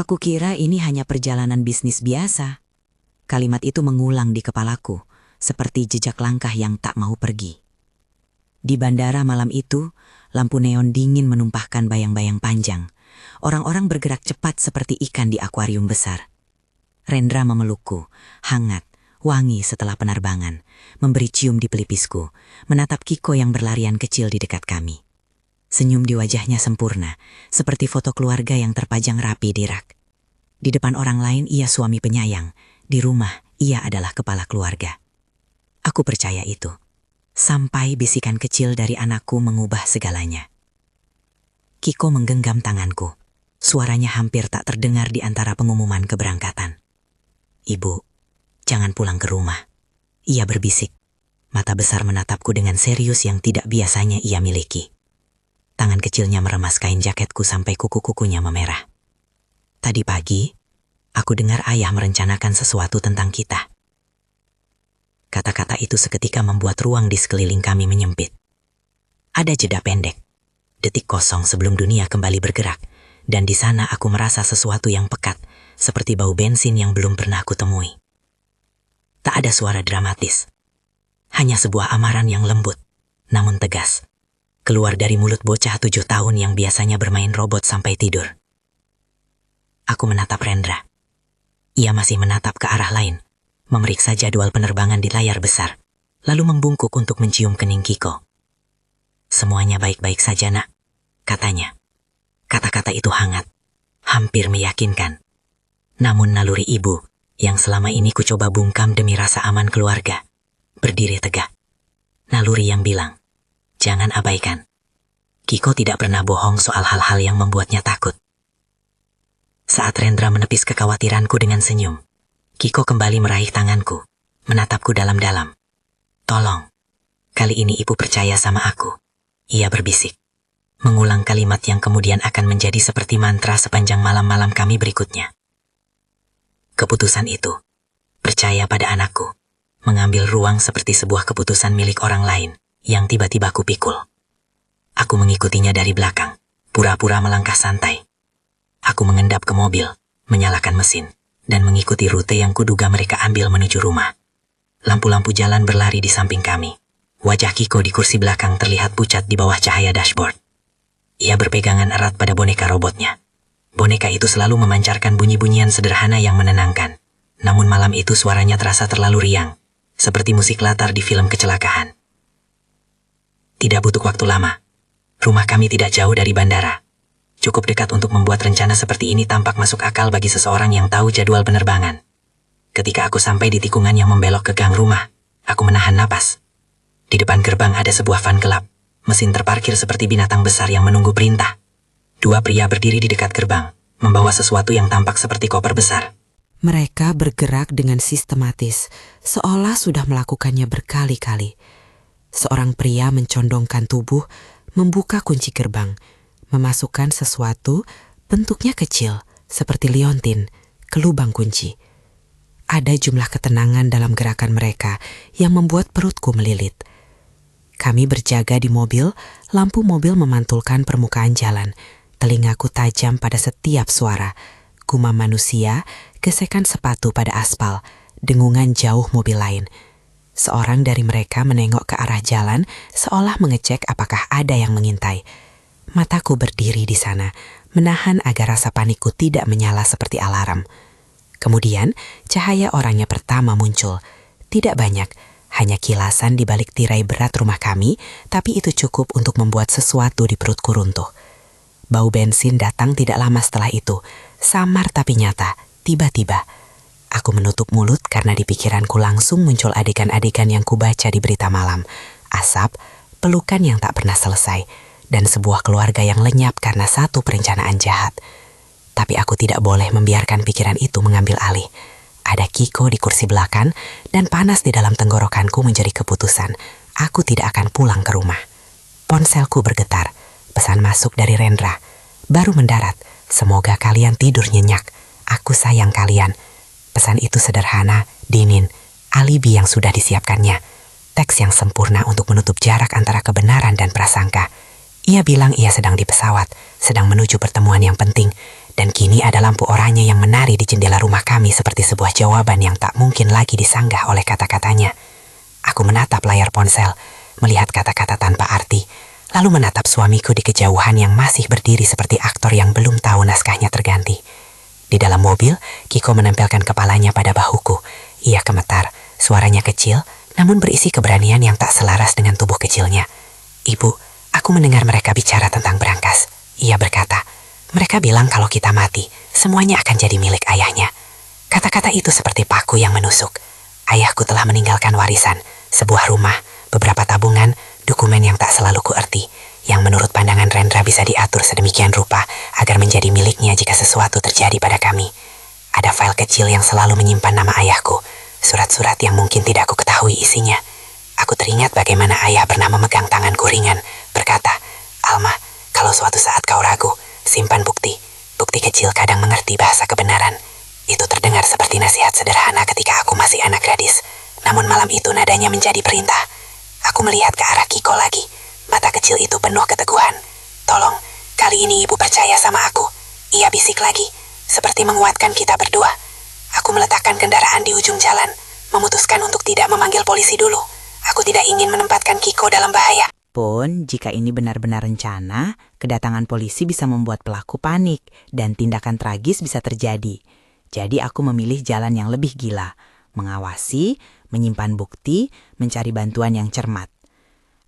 Aku kira ini hanya perjalanan bisnis biasa. Kalimat itu mengulang di kepalaku, seperti jejak langkah yang tak mau pergi. Di bandara malam itu, lampu neon dingin menumpahkan bayang-bayang panjang. Orang-orang bergerak cepat seperti ikan di akuarium besar. Rendra memelukku, hangat, wangi setelah penerbangan, memberi cium di pelipisku, menatap Kiko yang berlarian kecil di dekat kami. Senyum di wajahnya sempurna, seperti foto keluarga yang terpajang rapi di rak. Di depan orang lain ia suami penyayang, di rumah ia adalah kepala keluarga. Aku percaya itu, sampai bisikan kecil dari anakku mengubah segalanya. Kiko menggenggam tanganku, suaranya hampir tak terdengar di antara pengumuman keberangkatan. "Ibu, jangan pulang ke rumah," ia berbisik. Mata besar menatapku dengan serius yang tidak biasanya ia miliki. Tangan kecilnya meremas kain jaketku sampai kuku-kukunya memerah. Tadi pagi, aku dengar ayah merencanakan sesuatu tentang kita. Kata-kata itu seketika membuat ruang di sekeliling kami menyempit. Ada jeda pendek, detik kosong sebelum dunia kembali bergerak, dan di sana aku merasa sesuatu yang pekat, seperti bau bensin yang belum pernah kutemui. Tak ada suara dramatis, hanya sebuah amaran yang lembut, namun tegas, keluar dari mulut bocah 7 tahun yang biasanya bermain robot sampai tidur. Aku menatap Rendra. Ia masih menatap ke arah lain, memeriksa jadwal penerbangan di layar besar, lalu membungkuk untuk mencium kening Kiko. "Semuanya baik-baik saja, Nak," katanya. Kata-kata itu hangat, hampir meyakinkan. Namun naluri ibu, yang selama ini ku coba bungkam demi rasa aman keluarga, berdiri tegak. Naluri yang bilang, jangan abaikan. Kiko tidak pernah bohong soal hal-hal yang membuatnya takut. Saat Rendra menepis kekhawatiranku dengan senyum, Kiko kembali meraih tanganku, menatapku dalam-dalam. "Tolong, kali ini ibu percaya sama aku," ia berbisik. Mengulang kalimat yang kemudian akan menjadi seperti mantra sepanjang malam-malam kami berikutnya. Keputusan itu, percaya pada anakku, mengambil ruang seperti sebuah keputusan milik orang lain yang tiba-tiba kupikul. Aku mengikutinya dari belakang, pura-pura melangkah santai. Aku mengendap ke mobil, menyalakan mesin, dan mengikuti rute yang kuduga mereka ambil menuju rumah. Lampu-lampu jalan berlari di samping kami. Wajah Kiko di kursi belakang terlihat pucat di bawah cahaya dashboard. Ia berpegangan erat pada boneka robotnya. Boneka itu selalu memancarkan bunyi-bunyian sederhana yang menenangkan. Namun malam itu suaranya terasa terlalu riang, seperti musik latar di film kecelakaan. Tidak butuh waktu lama. Rumah kami tidak jauh dari bandara. Cukup dekat untuk membuat rencana seperti ini tampak masuk akal bagi seseorang yang tahu jadwal penerbangan. Ketika aku sampai di tikungan yang membelok ke gang rumah, aku menahan napas. Di depan gerbang ada sebuah van gelap. Mesin terparkir seperti binatang besar yang menunggu perintah. 2 pria berdiri di dekat gerbang, membawa sesuatu yang tampak seperti koper besar. Mereka bergerak dengan sistematis, seolah sudah melakukannya berkali-kali. Seorang pria mencondongkan tubuh, membuka kunci gerbang, memasukkan sesuatu, bentuknya kecil, seperti liontin, ke lubang kunci. Ada jumlah ketenangan dalam gerakan mereka yang membuat perutku melilit. Kami berjaga di mobil, lampu mobil memantulkan permukaan jalan. Telingaku tajam pada setiap suara. Gumam manusia, gesekan sepatu pada aspal, dengungan jauh mobil lain. Seorang dari mereka menengok ke arah jalan, seolah mengecek apakah ada yang mengintai. Mataku berdiri di sana, menahan agar rasa panikku tidak menyala seperti alarm. Kemudian, cahaya orangnya pertama muncul. Tidak banyak, hanya kilasan di balik tirai berat rumah kami, tapi itu cukup untuk membuat sesuatu di perutku runtuh. Bau bensin datang tidak lama setelah itu, samar tapi nyata, tiba-tiba. Aku menutup mulut karena di pikiranku langsung muncul adegan-adegan yang kubaca di berita malam. Asap, pelukan yang tak pernah selesai, dan sebuah keluarga yang lenyap karena satu perencanaan jahat. Tapi aku tidak boleh membiarkan pikiran itu mengambil alih. Ada Kiko di kursi belakang, dan panas di dalam tenggorokanku menjadi keputusan. Aku tidak akan pulang ke rumah. Ponselku bergetar. Pesan masuk dari Rendra. Baru mendarat. Semoga kalian tidur nyenyak. Aku sayang kalian. Pesan itu sederhana, dingin. Alibi yang sudah disiapkannya. Teks yang sempurna untuk menutup jarak antara kebenaran dan prasangka. Ia bilang ia sedang di pesawat, sedang menuju pertemuan yang penting, dan kini ada lampu oranye yang menari di jendela rumah kami seperti sebuah jawaban yang tak mungkin lagi disanggah oleh kata-katanya. Aku menatap layar ponsel, melihat kata-kata tanpa arti, lalu menatap suamiku di kejauhan yang masih berdiri seperti aktor yang belum tahu naskahnya terganti. Di dalam mobil, Kiko menempelkan kepalanya pada bahuku. Ia gemetar, suaranya kecil, namun berisi keberanian yang tak selaras dengan tubuh kecilnya. "Ibu, aku mendengar mereka bicara tentang berangkas," ia berkata. "Mereka bilang kalau kita mati, semuanya akan jadi milik ayahnya." Kata-kata itu seperti paku yang menusuk. Ayahku telah meninggalkan warisan, sebuah rumah, beberapa tabungan, dokumen yang tak selalu kuerti, yang menurut pandangan Rendra bisa diatur sedemikian rupa agar menjadi miliknya jika sesuatu terjadi pada kami. Ada file kecil yang selalu menyimpan nama ayahku, surat-surat yang mungkin tidak aku ketahui isinya. Aku teringat bagaimana ayah pernah memegang tanganku ringan, berkata, "Alma, kalau suatu saat kau ragu, simpan bukti. Bukti kecil kadang mengerti bahasa kebenaran." Itu terdengar seperti nasihat sederhana ketika aku masih anak gadis, namun malam itu nadanya menjadi perintah. Aku melihat ke arah Kiko lagi. Mata kecil itu penuh keteguhan. "Tolong, kali ini ibu percaya sama aku," ia bisik lagi, seperti menguatkan kita berdua. Aku meletakkan kendaraan di ujung jalan, memutuskan untuk tidak memanggil polisi dulu. Aku tidak ingin menempatkan Kiko dalam bahaya. Pun, jika ini benar-benar rencana, kedatangan polisi bisa membuat pelaku panik dan tindakan tragis bisa terjadi. Jadi aku memilih jalan yang lebih gila, mengawasi, menyimpan bukti, mencari bantuan yang cermat.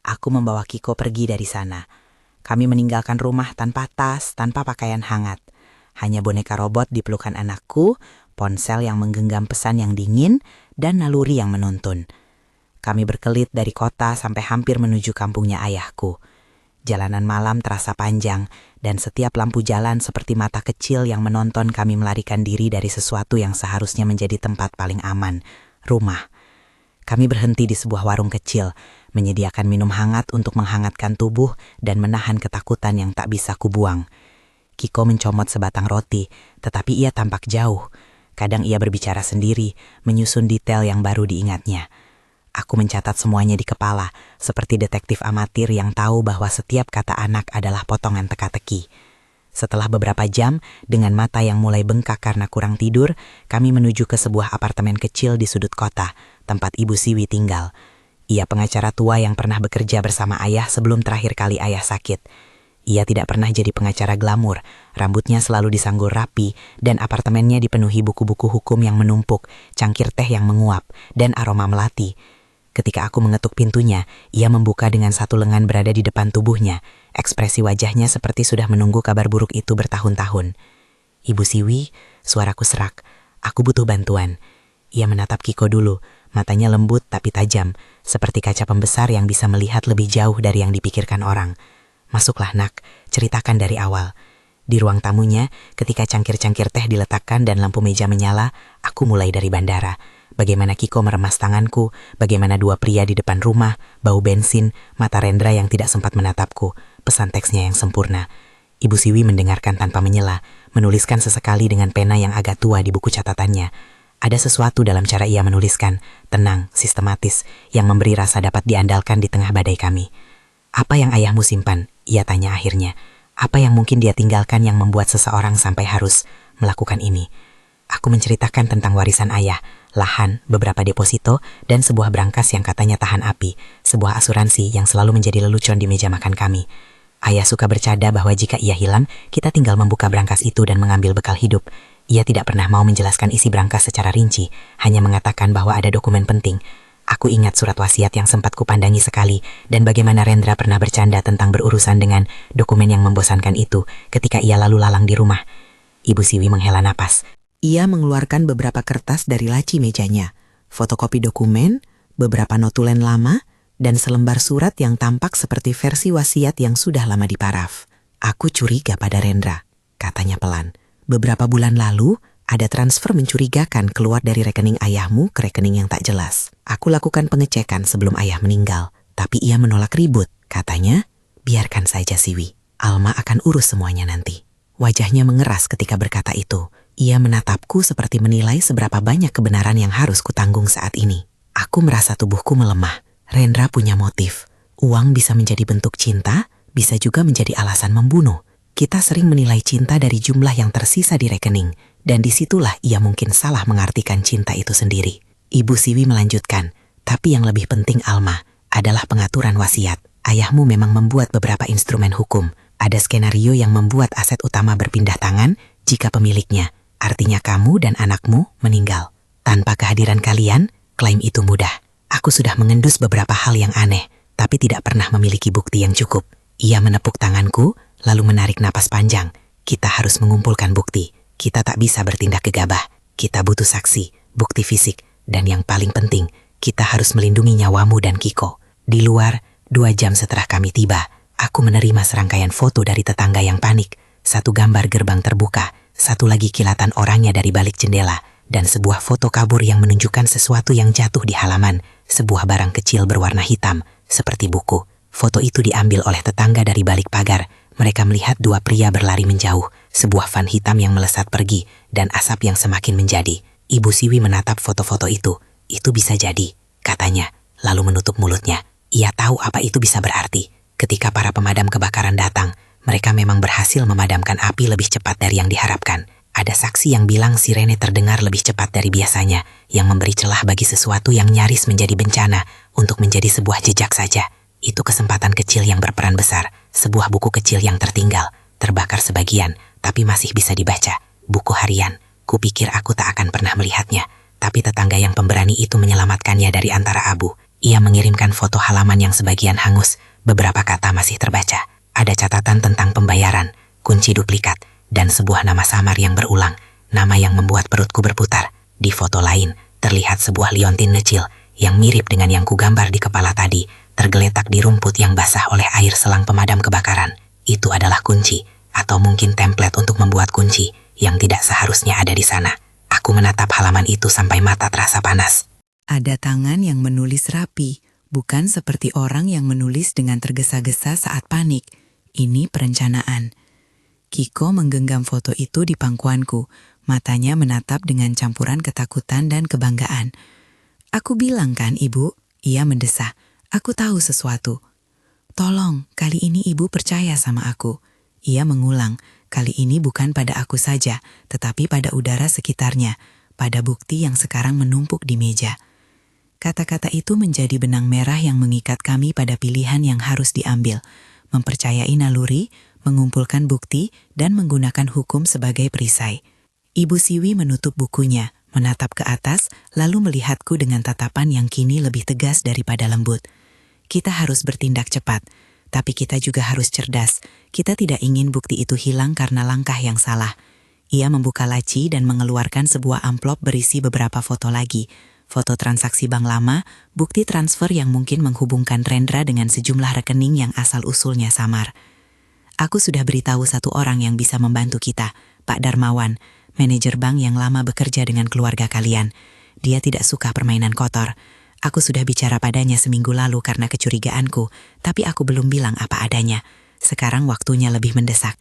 Aku membawa Kiko pergi dari sana. Kami meninggalkan rumah tanpa tas, tanpa pakaian hangat. Hanya boneka robot di pelukan anakku, ponsel yang menggenggam pesan yang dingin, dan naluri yang menuntun. Kami berkelit dari kota sampai hampir menuju kampungnya ayahku. Jalanan malam terasa panjang, dan setiap lampu jalan seperti mata kecil yang menonton kami melarikan diri dari sesuatu yang seharusnya menjadi tempat paling aman, rumah. Kami berhenti di sebuah warung kecil, menyediakan minum hangat untuk menghangatkan tubuh dan menahan ketakutan yang tak bisa kubuang. Kiko mencomot sebatang roti, tetapi ia tampak jauh. Kadang ia berbicara sendiri, menyusun detail yang baru diingatnya. Aku mencatat semuanya di kepala, seperti detektif amatir yang tahu bahwa setiap kata anak adalah potongan teka-teki. Setelah beberapa jam, dengan mata yang mulai bengkak karena kurang tidur, kami menuju ke sebuah apartemen kecil di sudut kota, tempat Ibu Siwi tinggal. Ia pengacara tua yang pernah bekerja bersama ayah sebelum terakhir kali ayah sakit. Ia tidak pernah jadi pengacara glamur, rambutnya selalu disanggul rapi, dan apartemennya dipenuhi buku-buku hukum yang menumpuk, cangkir teh yang menguap, dan aroma melati. Ketika aku mengetuk pintunya, ia membuka dengan satu lengan berada di depan tubuhnya. Ekspresi wajahnya seperti sudah menunggu kabar buruk itu bertahun-tahun. "Ibu Siwi," suaraku serak. "Aku butuh bantuan." Ia menatap Kiko dulu, matanya lembut tapi tajam, seperti kaca pembesar yang bisa melihat lebih jauh dari yang dipikirkan orang. "Masuklah, Nak, ceritakan dari awal." Di ruang tamunya, ketika cangkir-cangkir teh diletakkan dan lampu meja menyala, aku mulai dari bandara. Bagaimana Kiko meremas tanganku, bagaimana dua pria di depan rumah, bau bensin, mata Rendra yang tidak sempat menatapku, pesan teksnya yang sempurna. Ibu Siwi mendengarkan tanpa menyela, menuliskan sesekali dengan pena yang agak tua di buku catatannya. Ada sesuatu dalam cara ia menuliskan, tenang, sistematis, yang memberi rasa dapat diandalkan di tengah badai kami. "Apa yang ayahmu simpan?" ia tanya akhirnya. "Apa yang mungkin dia tinggalkan yang membuat seseorang sampai harus melakukan ini?" Aku menceritakan tentang warisan ayah, lahan, beberapa deposito, dan sebuah brankas yang katanya tahan api, sebuah asuransi yang selalu menjadi lelucon di meja makan kami. Ayah suka bercanda bahwa jika ia hilang, kita tinggal membuka brankas itu dan mengambil bekal hidup. Ia tidak pernah mau menjelaskan isi brankas secara rinci, hanya mengatakan bahwa ada dokumen penting. Aku ingat surat wasiat yang sempat kupandangi sekali, dan bagaimana Rendra pernah bercanda tentang berurusan dengan dokumen yang membosankan itu ketika ia lalu lalang di rumah. Ibu Siwi menghela napas. Ia mengeluarkan beberapa kertas dari laci mejanya, fotokopi dokumen, beberapa notulen lama, dan selembar surat yang tampak seperti versi wasiat yang sudah lama diparaf. "Aku curiga pada Rendra," katanya pelan. "Beberapa bulan lalu, ada transfer mencurigakan keluar dari rekening ayahmu ke rekening yang tak jelas. Aku lakukan pengecekan sebelum ayah meninggal, tapi ia menolak ribut. Katanya, biarkan saja Siwi, Alma akan urus semuanya nanti." Wajahnya mengeras ketika berkata itu. Ia menatapku seperti menilai seberapa banyak kebenaran yang harus kutanggung saat ini. Aku merasa tubuhku melemah. Rendra punya motif. Uang bisa menjadi bentuk cinta, bisa juga menjadi alasan membunuh. Kita sering menilai cinta dari jumlah yang tersisa di rekening, dan disitulah ia mungkin salah mengartikan cinta itu sendiri. Ibu Siwi melanjutkan, tapi yang lebih penting Alma adalah pengaturan wasiat. Ayahmu memang membuat beberapa instrumen hukum. Ada skenario yang membuat aset utama berpindah tangan jika pemiliknya, artinya kamu dan anakmu, meninggal. Tanpa kehadiran kalian, klaim itu mudah. Aku sudah mengendus beberapa hal yang aneh, tapi tidak pernah memiliki bukti yang cukup. Ia menepuk tanganku, lalu menarik napas panjang. Kita harus mengumpulkan bukti. Kita tak bisa bertindak gegabah. Kita butuh saksi, bukti fisik, dan yang paling penting, kita harus melindungi nyawamu dan Kiko. Di luar, 2 jam setelah kami tiba, aku menerima serangkaian foto dari tetangga yang panik. 1 gambar gerbang terbuka, 1 lagi kilatan orangnya dari balik jendela, dan sebuah foto kabur yang menunjukkan sesuatu yang jatuh di halaman, sebuah barang kecil berwarna hitam, seperti buku. Foto itu diambil oleh tetangga dari balik pagar. Mereka melihat 2 pria berlari menjauh, sebuah van hitam yang melesat pergi, dan asap yang semakin menjadi. Ibu Siwi menatap foto-foto itu. Itu bisa jadi, katanya, lalu menutup mulutnya. Ia tahu apa itu bisa berarti. Ketika para pemadam kebakaran datang, mereka memang berhasil memadamkan api lebih cepat dari yang diharapkan. Ada saksi yang bilang sirene terdengar lebih cepat dari biasanya, yang memberi celah bagi sesuatu yang nyaris menjadi bencana untuk menjadi sebuah jejak saja. Itu kesempatan kecil yang berperan besar, sebuah buku kecil yang tertinggal, terbakar sebagian, tapi masih bisa dibaca. Buku harian, kupikir aku tak akan pernah melihatnya, tapi tetangga yang pemberani itu menyelamatkannya dari antara abu. Ia mengirimkan foto halaman yang sebagian hangus, beberapa kata masih terbaca. Ada catatan tentang pembayaran, kunci duplikat, dan sebuah nama samar yang berulang, nama yang membuat perutku berputar. Di foto lain, terlihat sebuah liontin kecil yang mirip dengan yang kugambar di kepala tadi, tergeletak di rumput yang basah oleh air selang pemadam kebakaran. Itu adalah kunci, atau mungkin template untuk membuat kunci, yang tidak seharusnya ada di sana. Aku menatap halaman itu sampai mata terasa panas. Ada tangan yang menulis rapi, bukan seperti orang yang menulis dengan tergesa-gesa saat panik. Ini perencanaan. Kiko menggenggam foto itu di pangkuanku, matanya menatap dengan campuran ketakutan dan kebanggaan. Aku bilang kan, Ibu, ia mendesah. Aku tahu sesuatu. Tolong, kali ini Ibu percaya sama aku. Ia mengulang, kali ini bukan pada aku saja, tetapi pada udara sekitarnya, pada bukti yang sekarang menumpuk di meja. Kata-kata itu menjadi benang merah yang mengikat kami pada pilihan yang harus diambil, mempercayai naluri, mengumpulkan bukti, dan menggunakan hukum sebagai perisai. Ibu Siwi menutup bukunya, menatap ke atas, lalu melihatku dengan tatapan yang kini lebih tegas daripada lembut. Kita harus bertindak cepat, tapi kita juga harus cerdas. Kita tidak ingin bukti itu hilang karena langkah yang salah. Ia membuka laci dan mengeluarkan sebuah amplop berisi beberapa foto lagi. Foto transaksi bank lama, bukti transfer yang mungkin menghubungkan Rendra dengan sejumlah rekening yang asal-usulnya samar. Aku sudah beritahu 1 orang yang bisa membantu kita, Pak Darmawan, manajer bank yang lama bekerja dengan keluarga kalian. Dia tidak suka permainan kotor. Aku sudah bicara padanya seminggu lalu karena kecurigaanku, tapi aku belum bilang apa adanya. Sekarang waktunya lebih mendesak.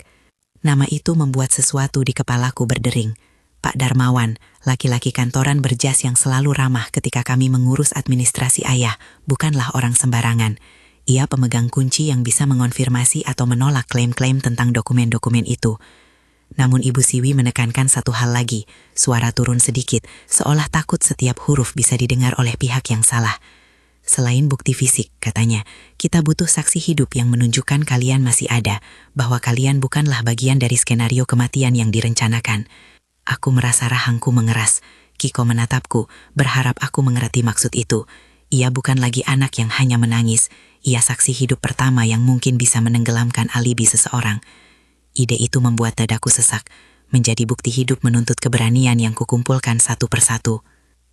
Nama itu membuat sesuatu di kepalaku berdering. Pak Darmawan, laki-laki kantoran berjas yang selalu ramah ketika kami mengurus administrasi ayah, bukanlah orang sembarangan. Ia pemegang kunci yang bisa mengonfirmasi atau menolak klaim-klaim tentang dokumen-dokumen itu. Namun Ibu Siwi menekankan satu hal lagi, suara turun sedikit, seolah takut setiap huruf bisa didengar oleh pihak yang salah. Selain bukti fisik, katanya, kita butuh saksi hidup yang menunjukkan kalian masih ada, bahwa kalian bukanlah bagian dari skenario kematian yang direncanakan. Aku merasa rahangku mengeras. Kiko menatapku, berharap aku mengerti maksud itu. Ia bukan lagi anak yang hanya menangis. Ia saksi hidup pertama yang mungkin bisa menenggelamkan alibi seseorang. Ide itu membuat dadaku sesak. Menjadi bukti hidup menuntut keberanian yang kukumpulkan satu persatu.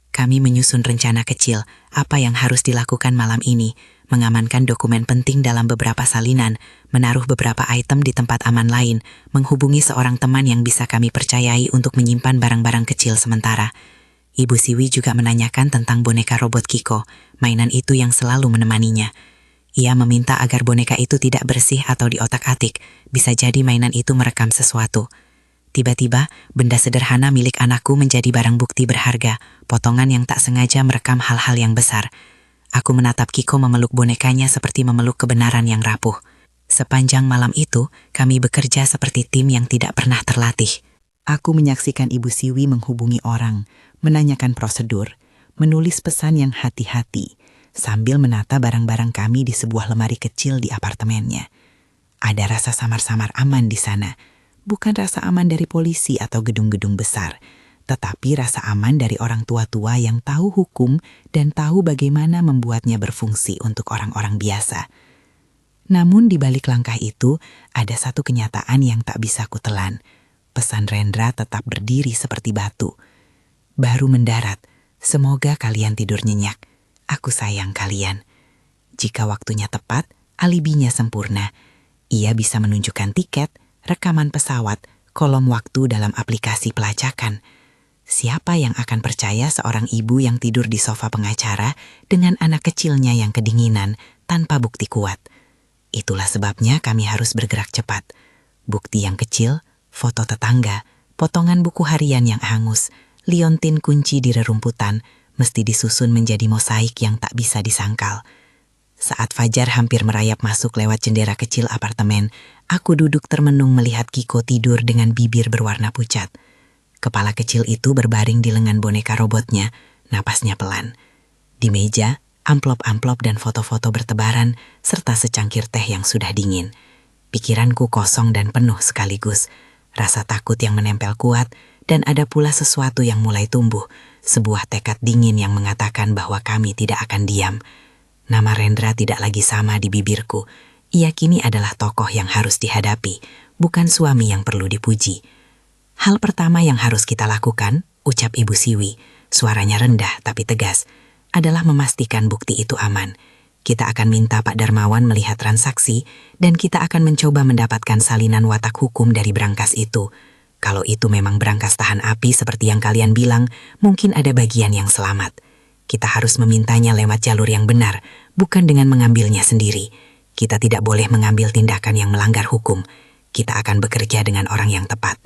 Kami menyusun rencana kecil, apa yang harus dilakukan malam ini, mengamankan dokumen penting dalam beberapa salinan, menaruh beberapa item di tempat aman lain, menghubungi seorang teman yang bisa kami percayai untuk menyimpan barang-barang kecil sementara. Ibu Siwi juga menanyakan tentang boneka robot Kiko, mainan itu yang selalu menemaninya. Ia meminta agar boneka itu tidak bersih atau diotak-atik, bisa jadi mainan itu merekam sesuatu. Tiba-tiba, benda sederhana milik anakku menjadi barang bukti berharga, potongan yang tak sengaja merekam hal-hal yang besar. Aku menatap Kiko memeluk bonekanya seperti memeluk kebenaran yang rapuh. Sepanjang malam itu, kami bekerja seperti tim yang tidak pernah terlatih. Aku menyaksikan Ibu Siwi menghubungi orang, menanyakan prosedur, menulis pesan yang hati-hati, sambil menata barang-barang kami di sebuah lemari kecil di apartemennya. Ada rasa samar-samar aman di sana, bukan rasa aman dari polisi atau gedung-gedung besar, tetapi rasa aman dari orang tua-tua yang tahu hukum dan tahu bagaimana membuatnya berfungsi untuk orang-orang biasa. Namun di balik langkah itu, ada satu kenyataan yang tak bisa kutelan. Pesan Rendra tetap berdiri seperti batu. Baru mendarat, semoga kalian tidur nyenyak. Aku sayang kalian. Jika waktunya tepat, alibinya sempurna. Ia bisa menunjukkan tiket, rekaman pesawat, kolom waktu dalam aplikasi pelacakan. Siapa yang akan percaya seorang ibu yang tidur di sofa pengacara dengan anak kecilnya yang kedinginan tanpa bukti kuat? Itulah sebabnya kami harus bergerak cepat. Bukti yang kecil, foto tetangga, potongan buku harian yang hangus, liontin kunci di rerumputan, mesti disusun menjadi mosaik yang tak bisa disangkal. Saat fajar hampir merayap masuk lewat jendela kecil apartemen, aku duduk termenung melihat Kiko tidur dengan bibir berwarna pucat. Kepala kecil itu berbaring di lengan boneka robotnya, napasnya pelan. Di meja, amplop-amplop dan foto-foto bertebaran, serta secangkir teh yang sudah dingin. Pikiranku kosong dan penuh sekaligus. Rasa takut yang menempel kuat, dan ada pula sesuatu yang mulai tumbuh, sebuah tekad dingin yang mengatakan bahwa kami tidak akan diam. Nama Rendra tidak lagi sama di bibirku. Ia kini adalah tokoh yang harus dihadapi, bukan suami yang perlu dipuji. Hal pertama yang harus kita lakukan, ucap Ibu Siwi, suaranya rendah tapi tegas, adalah memastikan bukti itu aman. Kita akan minta Pak Darmawan melihat transaksi dan kita akan mencoba mendapatkan salinan watak hukum dari brankas itu. Kalau itu memang brankas tahan api seperti yang kalian bilang, mungkin ada bagian yang selamat. Kita harus memintanya lewat jalur yang benar, bukan dengan mengambilnya sendiri. Kita tidak boleh mengambil tindakan yang melanggar hukum. Kita akan bekerja dengan orang yang tepat.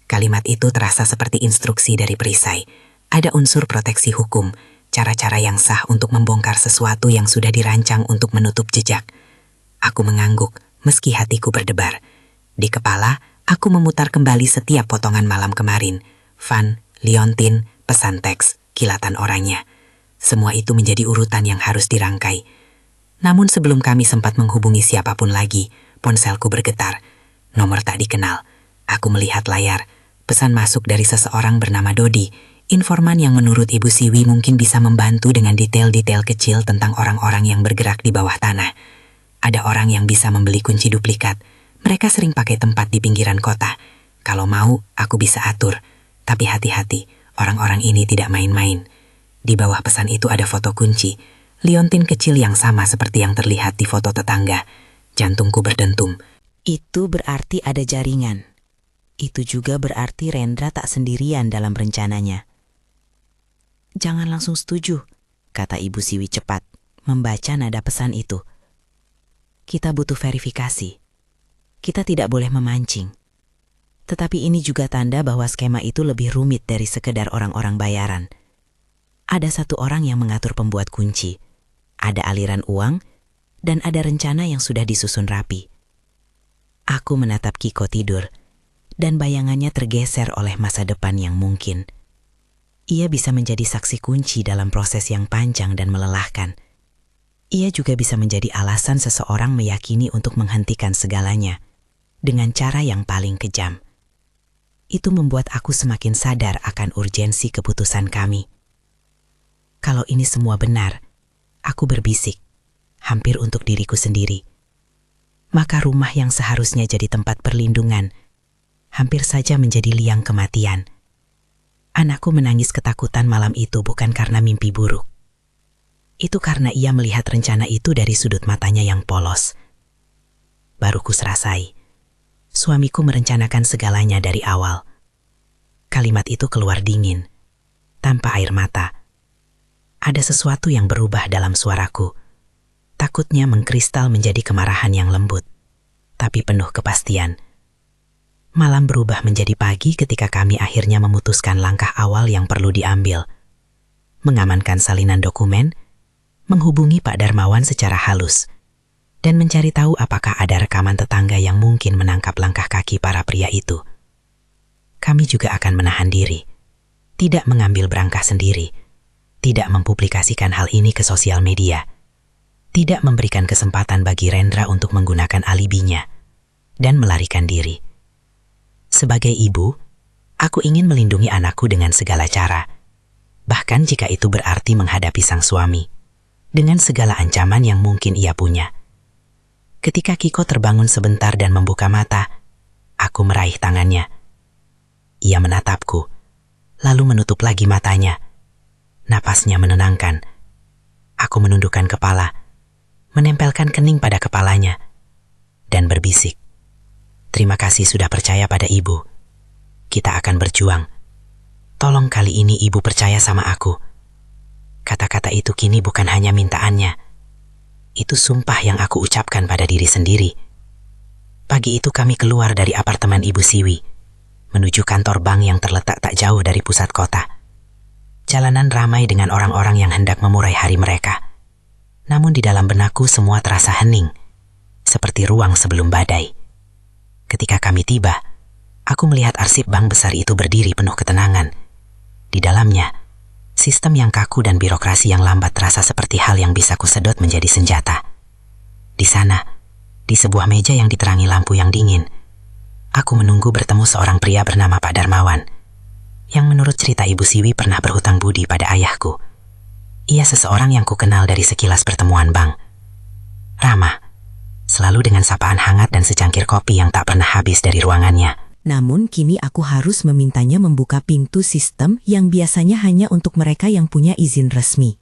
Kalimat itu terasa seperti instruksi dari perisai. Ada unsur proteksi hukum, cara-cara yang sah untuk membongkar sesuatu yang sudah dirancang untuk menutup jejak. Aku mengangguk, meski hatiku berdebar. Di kepala, aku memutar kembali setiap potongan malam kemarin. Van, liontin, pesan teks, kilatan orangnya. Semua itu menjadi urutan yang harus dirangkai. Namun sebelum kami sempat menghubungi siapapun lagi, ponselku bergetar. Nomor tak dikenal. Aku melihat layar. Pesan masuk dari seseorang bernama Dodi, informan yang menurut Ibu Siwi mungkin bisa membantu dengan detail-detail kecil tentang orang-orang yang bergerak di bawah tanah. Ada orang yang bisa membeli kunci duplikat. Mereka sering pakai tempat di pinggiran kota. Kalau mau, aku bisa atur. Tapi hati-hati, orang-orang ini tidak main-main. Di bawah pesan itu ada foto kunci. Liontin kecil yang sama seperti yang terlihat di foto tetangga. Jantungku berdentum. Itu berarti ada jaringan. Itu juga berarti Rendra tak sendirian dalam rencananya. Jangan langsung setuju, kata Ibu Siwi cepat, membaca nada pesan itu. Kita butuh verifikasi. Kita tidak boleh memancing. Tetapi ini juga tanda bahwa skema itu lebih rumit dari sekedar orang-orang bayaran. Ada satu orang yang mengatur pembuat kunci, ada aliran uang, dan ada rencana yang sudah disusun rapi. Aku menatap Kiko tidur, dan bayangannya tergeser oleh masa depan yang mungkin. Ia bisa menjadi saksi kunci dalam proses yang panjang dan melelahkan. Ia juga bisa menjadi alasan seseorang meyakini untuk menghentikan segalanya dengan cara yang paling kejam. Itu membuat aku semakin sadar akan urgensi keputusan kami. Kalau ini semua benar, aku berbisik, hampir untuk diriku sendiri. Maka rumah yang seharusnya jadi tempat perlindungan, hampir saja menjadi liang kematian. Anakku menangis ketakutan malam itu bukan karena mimpi buruk. Itu karena ia melihat rencana itu dari sudut matanya yang polos. Baru kuserasai, suamiku merencanakan segalanya dari awal. Kalimat itu keluar dingin, tanpa air mata. Ada sesuatu yang berubah dalam suaraku. Takutnya mengkristal menjadi kemarahan yang lembut, tapi penuh kepastian. Malam berubah menjadi pagi ketika kami akhirnya memutuskan langkah awal yang perlu diambil. Mengamankan salinan dokumen, menghubungi Pak Darmawan secara halus. dan mencari tahu apakah ada rekaman tetangga yang mungkin menangkap langkah kaki para pria itu. Kami juga akan menahan diri, tidak mengambil berangkah sendiri, tidak mempublikasikan hal ini ke sosial media, tidak memberikan kesempatan bagi Rendra untuk menggunakan alibinya, dan melarikan diri. Sebagai ibu, aku ingin melindungi anakku dengan segala cara, bahkan jika itu berarti menghadapi sang suami, dengan segala ancaman yang mungkin ia punya. Ketika Kiko terbangun sebentar dan membuka mata, aku meraih tangannya. Ia menatapku, lalu menutup lagi matanya. Napasnya menenangkan. Aku menundukkan kepala, menempelkan kening pada kepalanya, dan berbisik, "Terima kasih sudah percaya pada ibu. Kita akan berjuang. Tolong kali ini ibu percaya sama aku." Kata-kata itu kini bukan hanya mintaannya. Itu sumpah yang aku ucapkan pada diri sendiri. Pagi itu kami keluar dari apartemen Ibu Siwi, menuju kantor bank yang terletak tak jauh dari pusat kota. Jalanan ramai dengan orang-orang yang hendak memurai hari mereka. Namun di dalam benakku semua terasa hening, seperti ruang sebelum badai. Ketika kami tiba, aku melihat arsip bank besar itu berdiri penuh ketenangan. Di dalamnya, sistem yang kaku dan birokrasi yang lambat terasa seperti hal yang bisa kusedot menjadi senjata. Di sana, di sebuah meja yang diterangi lampu yang dingin, aku menunggu bertemu seorang pria bernama Pak Darmawan, yang menurut cerita Ibu Siwi pernah berhutang budi pada ayahku. Ia seseorang yang kukenal dari sekilas pertemuan bank. Ramah, selalu dengan sapaan hangat dan secangkir kopi yang tak pernah habis dari ruangannya. Namun kini aku harus memintanya membuka pintu sistem yang biasanya hanya untuk mereka yang punya izin resmi.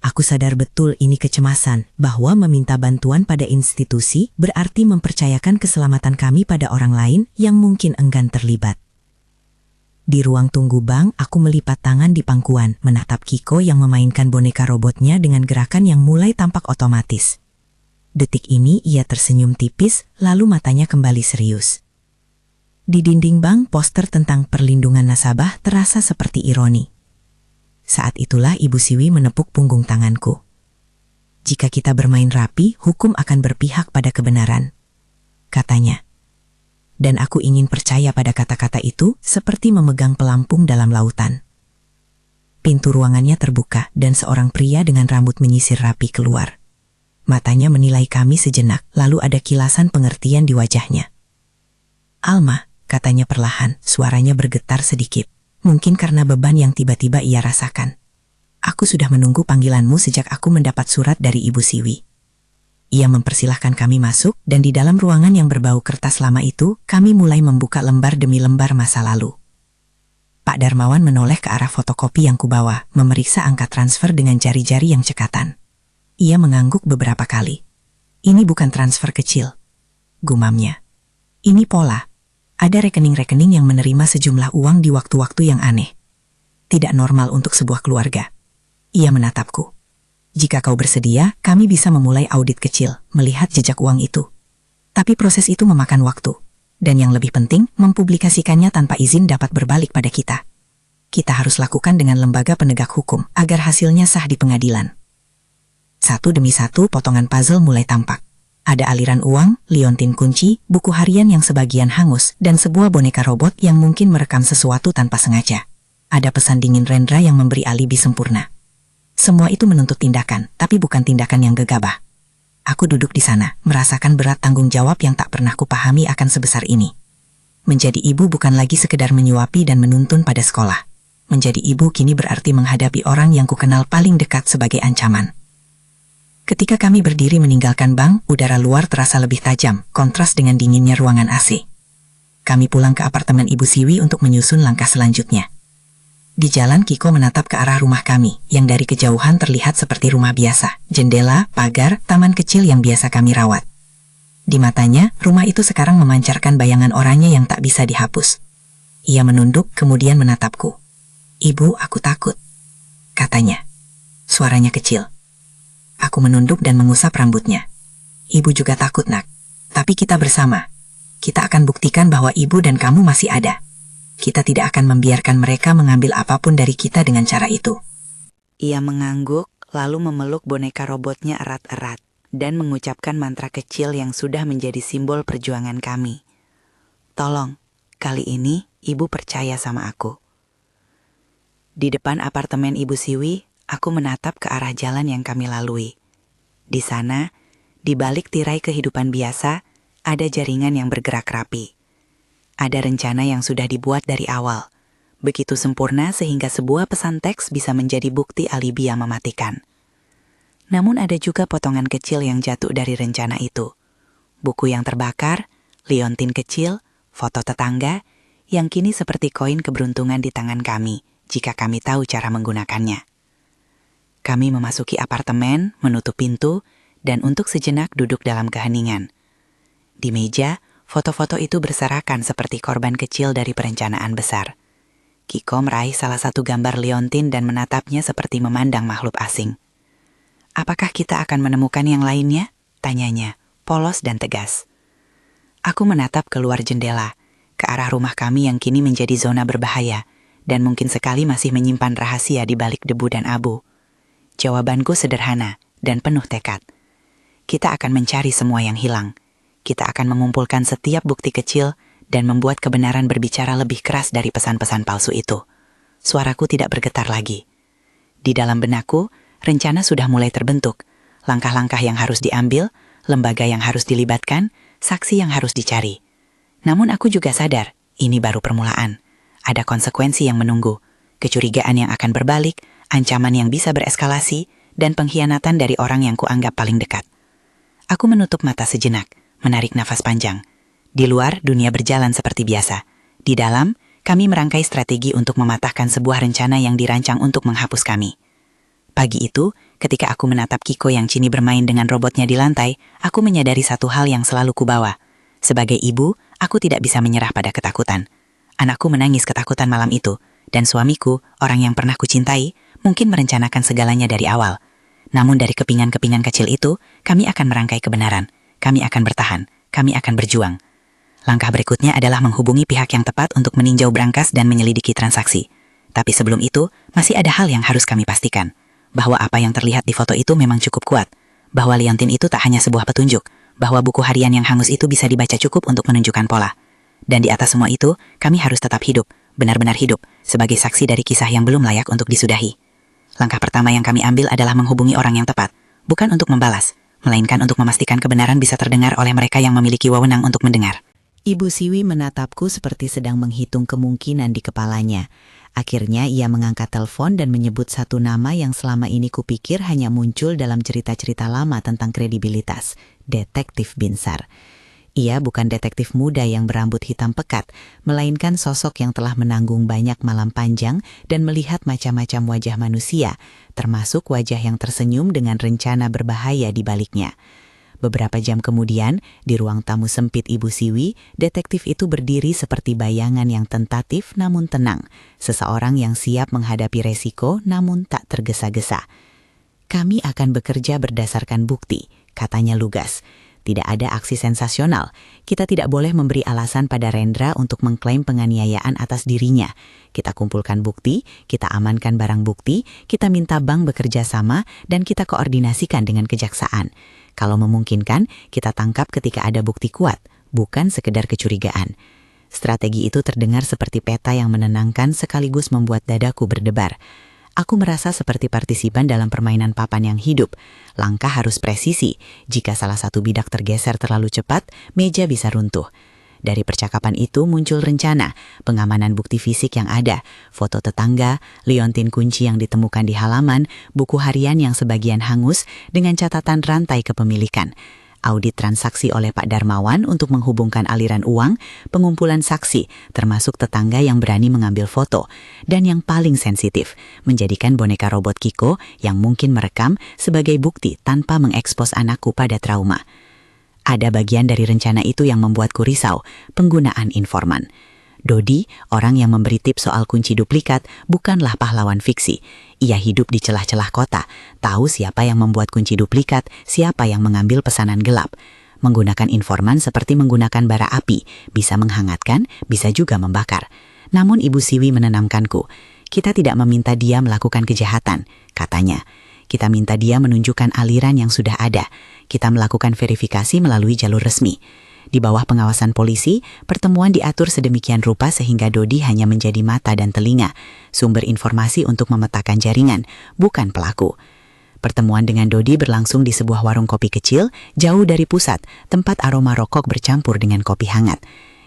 Aku sadar betul ini kecemasan, bahwa meminta bantuan pada institusi berarti mempercayakan keselamatan kami pada orang lain yang mungkin enggan terlibat. Di ruang tunggu bank, aku melipat tangan di pangkuan, menatap Kiko yang memainkan boneka robotnya dengan gerakan yang mulai tampak otomatis. Detik ini ia tersenyum tipis, lalu matanya kembali serius. Di dinding bank, poster tentang perlindungan nasabah terasa seperti ironi. Saat itulah Ibu Siwi menepuk punggung tanganku. "Jika kita bermain rapi, hukum akan berpihak pada kebenaran," katanya. Dan aku ingin percaya pada kata-kata itu seperti memegang pelampung dalam lautan. Pintu ruangannya terbuka dan seorang pria dengan rambut menyisir rapi keluar. Matanya menilai kami sejenak, lalu ada kilasan pengertian di wajahnya. "Alma," katanya perlahan, suaranya bergetar sedikit. Mungkin karena beban yang tiba-tiba ia rasakan. "Aku sudah menunggu panggilanmu sejak aku mendapat surat dari Ibu Siwi." Ia mempersilahkan kami masuk, dan di dalam ruangan yang berbau kertas lama itu, kami mulai membuka lembar demi lembar masa lalu. Pak Darmawan menoleh ke arah fotokopi yang kubawa, memeriksa angka transfer dengan jari-jari yang cekatan. Ia mengangguk beberapa kali. "Ini bukan transfer kecil," gumamnya. "Ini pola. Ada rekening-rekening yang menerima sejumlah uang di waktu-waktu yang aneh. Tidak normal untuk sebuah keluarga." Ia menatapku. "Jika kau bersedia, kami bisa memulai audit kecil, melihat jejak uang itu. Tapi proses itu memakan waktu. Dan yang lebih penting, mempublikasikannya tanpa izin dapat berbalik pada kita. Kita harus lakukan dengan lembaga penegak hukum, agar hasilnya sah di pengadilan." Satu demi satu potongan puzzle mulai tampak. Ada aliran uang, liontin kunci, buku harian yang sebagian hangus, dan sebuah boneka robot yang mungkin merekam sesuatu tanpa sengaja. Ada pesan dingin Rendra yang memberi alibi sempurna. Semua itu menuntut tindakan, tapi bukan tindakan yang gegabah. Aku duduk di sana, merasakan berat tanggung jawab yang tak pernah kupahami akan sebesar ini. Menjadi ibu bukan lagi sekedar menyuapi dan menuntun pada sekolah. Menjadi ibu kini berarti menghadapi orang yang kukenal paling dekat sebagai ancaman. Ketika kami berdiri meninggalkan bank, udara luar terasa lebih tajam, kontras dengan dinginnya ruangan AC. Kami pulang ke apartemen Ibu Siwi untuk menyusun langkah selanjutnya. Di jalan, Kiko menatap ke arah rumah kami, yang dari kejauhan terlihat seperti rumah biasa. Jendela, pagar, taman kecil yang biasa kami rawat. Di matanya, rumah itu sekarang memancarkan bayangan oranye yang tak bisa dihapus. Ia menunduk, kemudian menatapku. "Ibu, aku takut," katanya. Suaranya kecil. Aku menunduk dan mengusap rambutnya. "Ibu juga takut, Nak. Tapi kita bersama. Kita akan buktikan bahwa ibu dan kamu masih ada. Kita tidak akan membiarkan mereka mengambil apapun dari kita dengan cara itu." Ia mengangguk, lalu memeluk boneka robotnya erat-erat. dan mengucapkan mantra kecil yang sudah menjadi simbol perjuangan kami. Tolong, kali ini ibu percaya sama aku. Di depan apartemen Ibu Siwi, aku menatap ke arah jalan yang kami lalui. Di sana, di balik tirai kehidupan biasa, ada jaringan yang bergerak rapi. Ada rencana yang sudah dibuat dari awal, begitu sempurna sehingga sebuah pesan teks bisa menjadi bukti alibi yang mematikan. Namun ada juga potongan kecil yang jatuh dari rencana itu. Buku yang terbakar, liontin kecil, foto tetangga, yang kini seperti koin keberuntungan di tangan kami jika kami tahu cara menggunakannya. Kami memasuki apartemen, menutup pintu, dan untuk sejenak duduk dalam keheningan. Di meja, foto-foto itu berserakan seperti korban kecil dari perencanaan besar. Kiko meraih salah satu gambar liontin dan menatapnya seperti memandang makhluk asing. "Apakah kita akan menemukan yang lainnya?" tanyanya, polos dan tegas. Aku menatap keluar jendela, ke arah rumah kami yang kini menjadi zona berbahaya, dan mungkin sekali masih menyimpan rahasia di balik debu dan abu. Jawabanku sederhana dan penuh tekad. Kita akan mencari semua yang hilang. Kita akan mengumpulkan setiap bukti kecil dan membuat kebenaran berbicara lebih keras dari pesan-pesan palsu itu. Suaraku tidak bergetar lagi. Di dalam benakku, rencana sudah mulai terbentuk. Langkah-langkah yang harus diambil, lembaga yang harus dilibatkan, saksi yang harus dicari. Namun aku juga sadar, ini baru permulaan. Ada konsekuensi yang menunggu, kecurigaan yang akan berbalik, ancaman yang bisa bereskalasi, dan pengkhianatan dari orang yang kuanggap paling dekat. Aku menutup mata sejenak, menarik nafas panjang. Di luar, dunia berjalan seperti biasa. Di dalam, kami merangkai strategi untuk mematahkan sebuah rencana yang dirancang untuk menghapus kami. Pagi itu, ketika aku menatap Kiko yang kini bermain dengan robotnya di lantai, aku menyadari satu hal yang selalu kubawa. Sebagai ibu, aku tidak bisa menyerah pada ketakutan. Anakku menangis ketakutan malam itu, dan suamiku, orang yang pernah kucintai, mungkin merencanakan segalanya dari awal. Namun dari kepingan-kepingan kecil itu, kami akan merangkai kebenaran. Kami akan bertahan. Kami akan berjuang. Langkah berikutnya adalah menghubungi pihak yang tepat untuk meninjau brankas dan menyelidiki transaksi. Tapi sebelum itu, masih ada hal yang harus kami pastikan. Bahwa apa yang terlihat di foto itu memang cukup kuat. Bahwa liontin itu tak hanya sebuah petunjuk. Bahwa buku harian yang hangus itu bisa dibaca cukup untuk menunjukkan pola. Dan di atas semua itu, kami harus tetap hidup, benar-benar hidup, sebagai saksi dari kisah yang belum layak untuk disudahi. Langkah pertama yang kami ambil adalah menghubungi orang yang tepat, bukan untuk membalas, melainkan untuk memastikan kebenaran bisa terdengar oleh mereka yang memiliki wewenang untuk mendengar. Ibu Siwi menatapku seperti sedang menghitung kemungkinan di kepalanya. Akhirnya ia mengangkat telepon dan menyebut satu nama yang selama ini kupikir hanya muncul dalam cerita-cerita lama tentang kredibilitas, Detektif Binsar. Ia bukan detektif muda yang berambut hitam pekat, melainkan sosok yang telah menanggung banyak malam panjang dan melihat macam-macam wajah manusia, termasuk wajah yang tersenyum dengan rencana berbahaya di baliknya. Beberapa jam kemudian, di ruang tamu sempit Ibu Siwi, detektif itu berdiri seperti bayangan yang tentatif namun tenang, seseorang yang siap menghadapi resiko namun tak tergesa-gesa. "Kami akan bekerja berdasarkan bukti," katanya lugas. Tidak ada aksi sensasional. Kita tidak boleh memberi alasan pada Rendra untuk mengklaim penganiayaan atas dirinya. Kita kumpulkan bukti, kita amankan barang bukti, kita minta bank bekerja sama, dan kita koordinasikan dengan kejaksaan. Kalau memungkinkan, kita tangkap ketika ada bukti kuat, bukan sekedar kecurigaan. Strategi itu terdengar seperti peta yang menenangkan sekaligus membuat dadaku berdebar. Aku merasa seperti partisipan dalam permainan papan yang hidup. Langkah harus presisi. Jika salah satu bidak tergeser terlalu cepat, meja bisa runtuh. Dari percakapan itu muncul rencana, pengamanan bukti fisik yang ada, foto tetangga, liontin kunci yang ditemukan di halaman, buku harian yang sebagian hangus dengan catatan rantai kepemilikan. Audit transaksi oleh Pak Darmawan untuk menghubungkan aliran uang, pengumpulan saksi, termasuk tetangga yang berani mengambil foto, dan yang paling sensitif, menjadikan boneka robot Kiko yang mungkin merekam sebagai bukti tanpa mengekspos anakku pada trauma. Ada bagian dari rencana itu yang membuatku risau, penggunaan informan. Dodi, orang yang memberi tips soal kunci duplikat, bukanlah pahlawan fiksi. Ia hidup di celah-celah kota, tahu siapa yang membuat kunci duplikat, siapa yang mengambil pesanan gelap. Menggunakan informan seperti menggunakan bara api, bisa menghangatkan, bisa juga membakar. Namun Ibu Siwi menenangkanku, kita tidak meminta dia melakukan kejahatan, katanya. Kita minta dia menunjukkan aliran yang sudah ada. Kita melakukan verifikasi melalui jalur resmi. Di bawah pengawasan polisi, pertemuan diatur sedemikian rupa sehingga Dodi hanya menjadi mata dan telinga, sumber informasi untuk memetakan jaringan, bukan pelaku. Pertemuan dengan Dodi berlangsung di sebuah warung kopi kecil, jauh dari pusat, tempat aroma rokok bercampur dengan kopi hangat.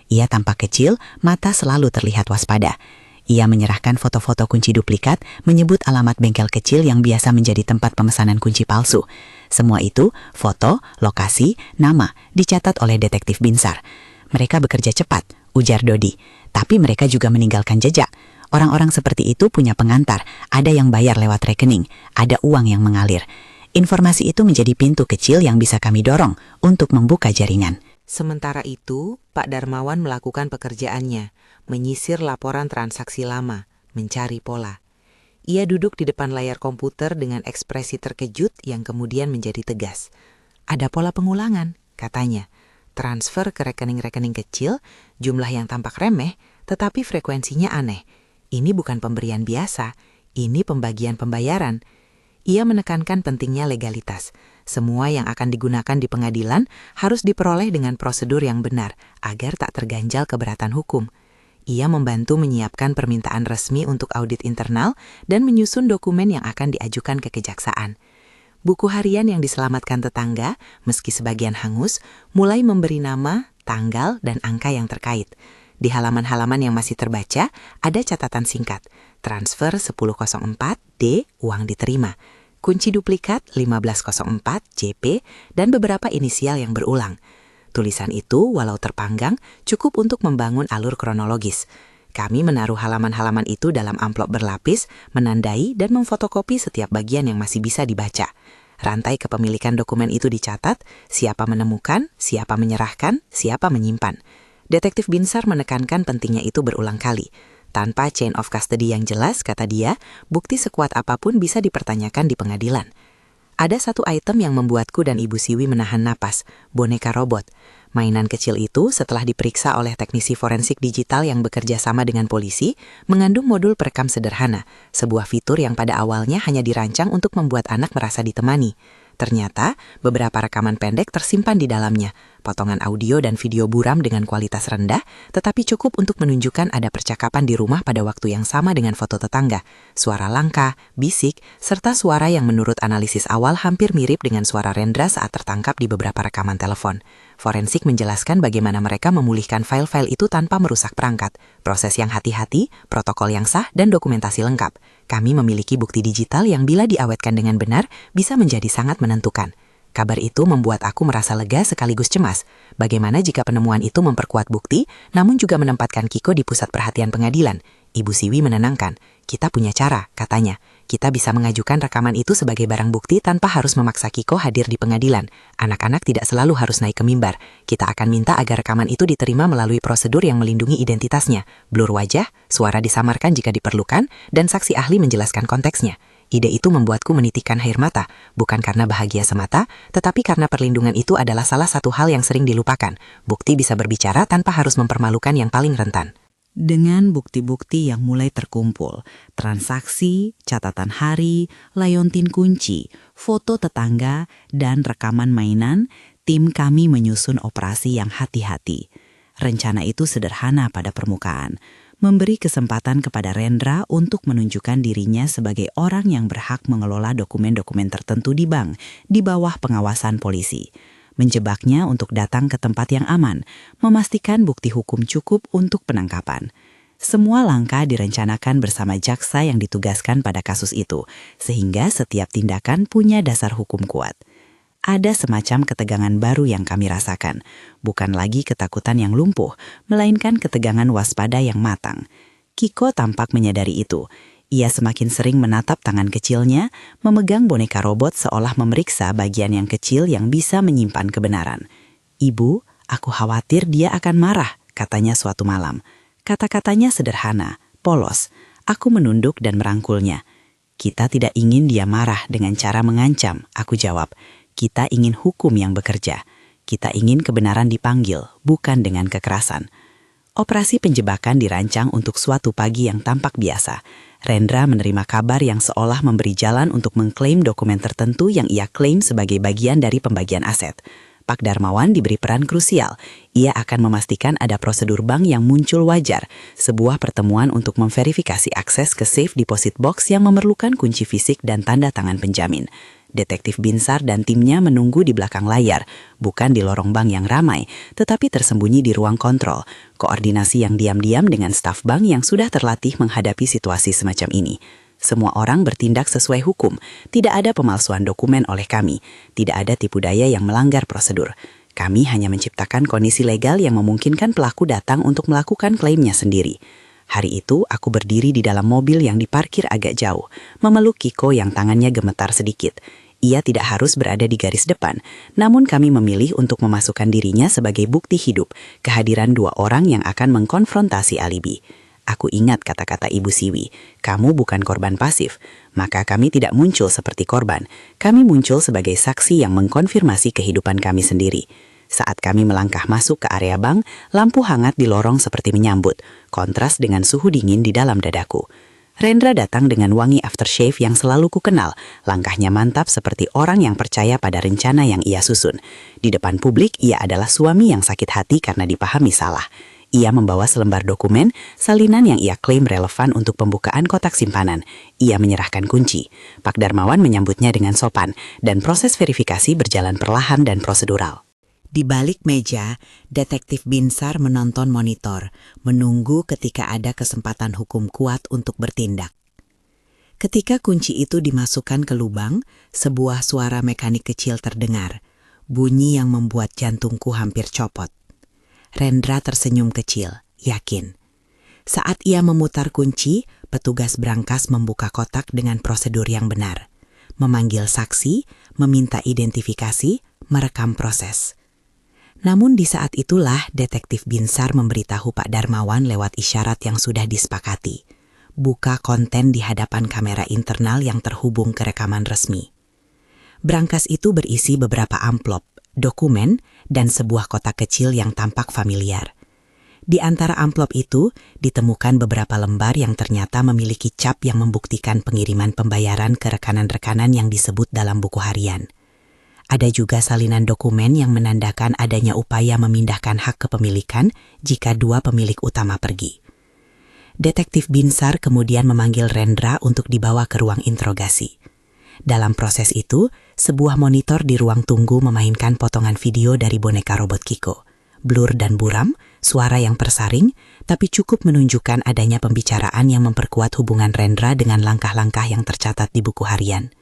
Ia tampak kecil, mata selalu terlihat waspada. Ia menyerahkan foto-foto kunci duplikat, menyebut alamat bengkel kecil yang biasa menjadi tempat pemesanan kunci palsu. Semua itu, foto, lokasi, nama, dicatat oleh detektif Binsar. Mereka bekerja cepat, ujar Dodi. Tapi mereka juga meninggalkan jejak. Orang-orang seperti itu punya pengantar, ada yang bayar lewat rekening, ada uang yang mengalir. Informasi itu menjadi pintu kecil yang bisa kami dorong untuk membuka jaringan. Sementara itu, Pak Darmawan melakukan pekerjaannya, menyisir laporan transaksi lama, mencari pola. Ia duduk di depan layar komputer dengan ekspresi terkejut yang kemudian menjadi tegas. Ada pola pengulangan, katanya. Transfer ke rekening-rekening kecil, jumlah yang tampak remeh, tetapi frekuensinya aneh. Ini bukan pemberian biasa, ini pembagian pembayaran. Ia menekankan pentingnya legalitas. Semua yang akan digunakan di pengadilan harus diperoleh dengan prosedur yang benar agar tak terganjal keberatan hukum. Ia membantu menyiapkan permintaan resmi untuk audit internal dan menyusun dokumen yang akan diajukan ke kejaksaan. Buku harian yang diselamatkan tetangga, meski sebagian hangus, mulai memberi nama, tanggal, dan angka yang terkait. Di halaman-halaman yang masih terbaca, ada catatan singkat. Transfer 1004D, uang diterima. Kunci duplikat 1504 JP dan beberapa inisial yang berulang. Tulisan itu, walau terpanggang, cukup untuk membangun alur kronologis. Kami menaruh halaman-halaman itu dalam amplop berlapis, menandai dan memfotokopi setiap bagian yang masih bisa dibaca. Rantai kepemilikan dokumen itu dicatat, siapa menemukan, siapa menyerahkan, siapa menyimpan. Detektif Binsar menekankan pentingnya itu berulang kali. Tanpa chain of custody yang jelas, kata dia, bukti sekuat apapun bisa dipertanyakan di pengadilan. Ada satu item yang membuatku dan Ibu Siwi menahan napas, boneka robot. Mainan kecil itu setelah diperiksa oleh teknisi forensik digital yang bekerja sama dengan polisi, mengandung modul perekam sederhana, sebuah fitur yang pada awalnya hanya dirancang untuk membuat anak merasa ditemani. Ternyata, beberapa rekaman pendek tersimpan di dalamnya, potongan audio dan video buram dengan kualitas rendah, tetapi cukup untuk menunjukkan ada percakapan di rumah pada waktu yang sama dengan foto tetangga, suara langka, bisik, serta suara yang menurut analisis awal hampir mirip dengan suara Rendra saat tertangkap di beberapa rekaman telepon. Forensik menjelaskan bagaimana mereka memulihkan file-file itu tanpa merusak perangkat, proses yang hati-hati, protokol yang sah, dan dokumentasi lengkap. Kami memiliki bukti digital yang bila diawetkan dengan benar, bisa menjadi sangat menentukan. Kabar itu membuat aku merasa lega sekaligus cemas. Bagaimana jika penemuan itu memperkuat bukti, namun juga menempatkan Kiko di pusat perhatian pengadilan? Ibu Siwi menenangkan. Kita punya cara, katanya. Kita bisa mengajukan rekaman itu sebagai barang bukti tanpa harus memaksa Kiko hadir di pengadilan. Anak-anak tidak selalu harus naik ke mimbar. Kita akan minta agar rekaman itu diterima melalui prosedur yang melindungi identitasnya. Blur wajah, suara disamarkan jika diperlukan, dan saksi ahli menjelaskan konteksnya. Ide itu membuatku menitikkan air mata, bukan karena bahagia semata, tetapi karena perlindungan itu adalah salah satu hal yang sering dilupakan. Bukti bisa berbicara tanpa harus mempermalukan yang paling rentan. Dengan bukti-bukti yang mulai terkumpul, transaksi, catatan hari, layontin kunci, foto tetangga, dan rekaman mainan, tim kami menyusun operasi yang hati-hati. Rencana itu sederhana pada permukaan, memberi kesempatan kepada Rendra untuk menunjukkan dirinya sebagai orang yang berhak mengelola dokumen-dokumen tertentu di bank di bawah pengawasan polisi. Menjebaknya untuk datang ke tempat yang aman, memastikan bukti hukum cukup untuk penangkapan. Semua langkah direncanakan bersama jaksa yang ditugaskan pada kasus itu, sehingga setiap tindakan punya dasar hukum kuat. Ada semacam ketegangan baru yang kami rasakan, bukan lagi ketakutan yang lumpuh, melainkan ketegangan waspada yang matang. Kiko tampak menyadari itu. Ia semakin sering menatap tangan kecilnya, memegang boneka robot seolah memeriksa bagian yang kecil yang bisa menyimpan kebenaran. "Ibu, aku khawatir dia akan marah," katanya suatu malam. Kata-katanya sederhana, polos. Aku menunduk dan merangkulnya. "Kita tidak ingin dia marah dengan cara mengancam," aku jawab. "Kita ingin hukum yang bekerja. Kita ingin kebenaran dipanggil, bukan dengan kekerasan." Operasi penjebakan dirancang untuk suatu pagi yang tampak biasa. Rendra menerima kabar yang seolah memberi jalan untuk mengklaim dokumen tertentu yang ia klaim sebagai bagian dari pembagian aset. Pak Darmawan diberi peran krusial. Ia akan memastikan ada prosedur bank yang muncul wajar, sebuah pertemuan untuk memverifikasi akses ke safe deposit box yang memerlukan kunci fisik dan tanda tangan penjamin. Detektif Binsar dan timnya menunggu di belakang layar, bukan di lorong bank yang ramai, tetapi tersembunyi di ruang kontrol. Koordinasi yang diam-diam dengan staf bank yang sudah terlatih menghadapi situasi semacam ini. Semua orang bertindak sesuai hukum, tidak ada pemalsuan dokumen oleh kami, tidak ada tipu daya yang melanggar prosedur. Kami hanya menciptakan kondisi legal yang memungkinkan pelaku datang untuk melakukan klaimnya sendiri. Hari itu aku berdiri di dalam mobil yang diparkir agak jauh, memeluk Kiko yang tangannya gemetar sedikit. Ia tidak harus berada di garis depan, namun kami memilih untuk memasukkan dirinya sebagai bukti hidup, kehadiran dua orang yang akan mengkonfrontasi alibi. Aku ingat kata-kata Ibu Siwi, kamu bukan korban pasif, maka kami tidak muncul seperti korban. Kami muncul sebagai saksi yang mengkonfirmasi kehidupan kami sendiri. Saat kami melangkah masuk ke area bank, lampu hangat di lorong seperti menyambut, kontras dengan suhu dingin di dalam dadaku. Rendra datang dengan wangi aftershave yang selalu kukenal, langkahnya mantap seperti orang yang percaya pada rencana yang ia susun. Di depan publik, ia adalah suami yang sakit hati karena dipahami salah. Ia membawa selembar dokumen, salinan yang ia klaim relevan untuk pembukaan kotak simpanan. Ia menyerahkan kunci. Pak Darmawan menyambutnya dengan sopan, dan proses verifikasi berjalan perlahan dan prosedural. Di balik meja, Detektif Binsar menonton monitor, menunggu ketika ada kesempatan hukum kuat untuk bertindak. Ketika kunci itu dimasukkan ke lubang, sebuah suara mekanik kecil terdengar, bunyi yang membuat jantungku hampir copot. Rendra tersenyum kecil, yakin. Saat ia memutar kunci, petugas brankas membuka kotak dengan prosedur yang benar. Memanggil saksi, meminta identifikasi, merekam proses. Namun di saat itulah Detektif Binsar memberitahu Pak Darmawan lewat isyarat yang sudah disepakati. Buka konten di hadapan kamera internal yang terhubung ke rekaman resmi. Brankas itu berisi beberapa amplop, dokumen, dan sebuah kotak kecil yang tampak familiar. Di antara amplop itu, ditemukan beberapa lembar yang ternyata memiliki cap yang membuktikan pengiriman pembayaran ke rekanan-rekanan yang disebut dalam buku harian. Ada juga salinan dokumen yang menandakan adanya upaya memindahkan hak kepemilikan jika dua pemilik utama pergi. Detektif Binsar kemudian memanggil Rendra untuk dibawa ke ruang interogasi. Dalam proses itu, sebuah monitor di ruang tunggu memainkan potongan video dari boneka robot Kiko. Blur dan buram, suara yang tersaring, tapi cukup menunjukkan adanya pembicaraan yang memperkuat hubungan Rendra dengan langkah-langkah yang tercatat di buku harian.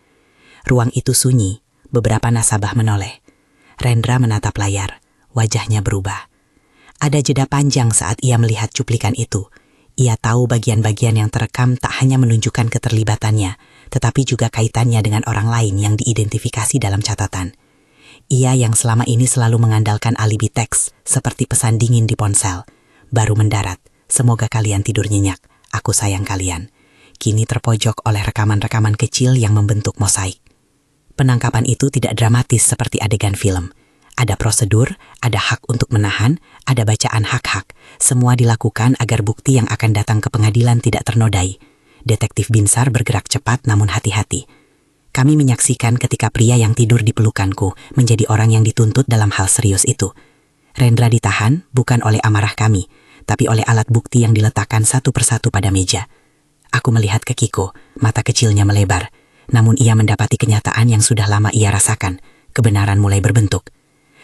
Ruang itu sunyi, beberapa nasabah menoleh. Rendra menatap layar, wajahnya berubah. Ada jeda panjang saat ia melihat cuplikan itu. Ia tahu bagian-bagian yang terekam tak hanya menunjukkan keterlibatannya, tetapi juga kaitannya dengan orang lain yang diidentifikasi dalam catatan. Ia yang selama ini selalu mengandalkan alibi teks, seperti pesan dingin di ponsel. Baru mendarat, semoga kalian tidur nyenyak, aku sayang kalian. Kini terpojok oleh rekaman-rekaman kecil yang membentuk mosaik. Penangkapan itu tidak dramatis seperti adegan film. Ada prosedur, ada hak untuk menahan, ada bacaan hak-hak. Semua dilakukan agar bukti yang akan datang ke pengadilan tidak ternodai. Detektif Binsar bergerak cepat namun hati-hati. Kami menyaksikan ketika pria yang tidur di pelukanku menjadi orang yang dituntut dalam hal serius itu. Rendra ditahan bukan oleh amarah kami, tapi oleh alat bukti yang diletakkan satu persatu pada meja. Aku melihat ke Kiko, mata kecilnya melebar. Namun ia mendapati kenyataan yang sudah lama ia rasakan. Kebenaran mulai berbentuk.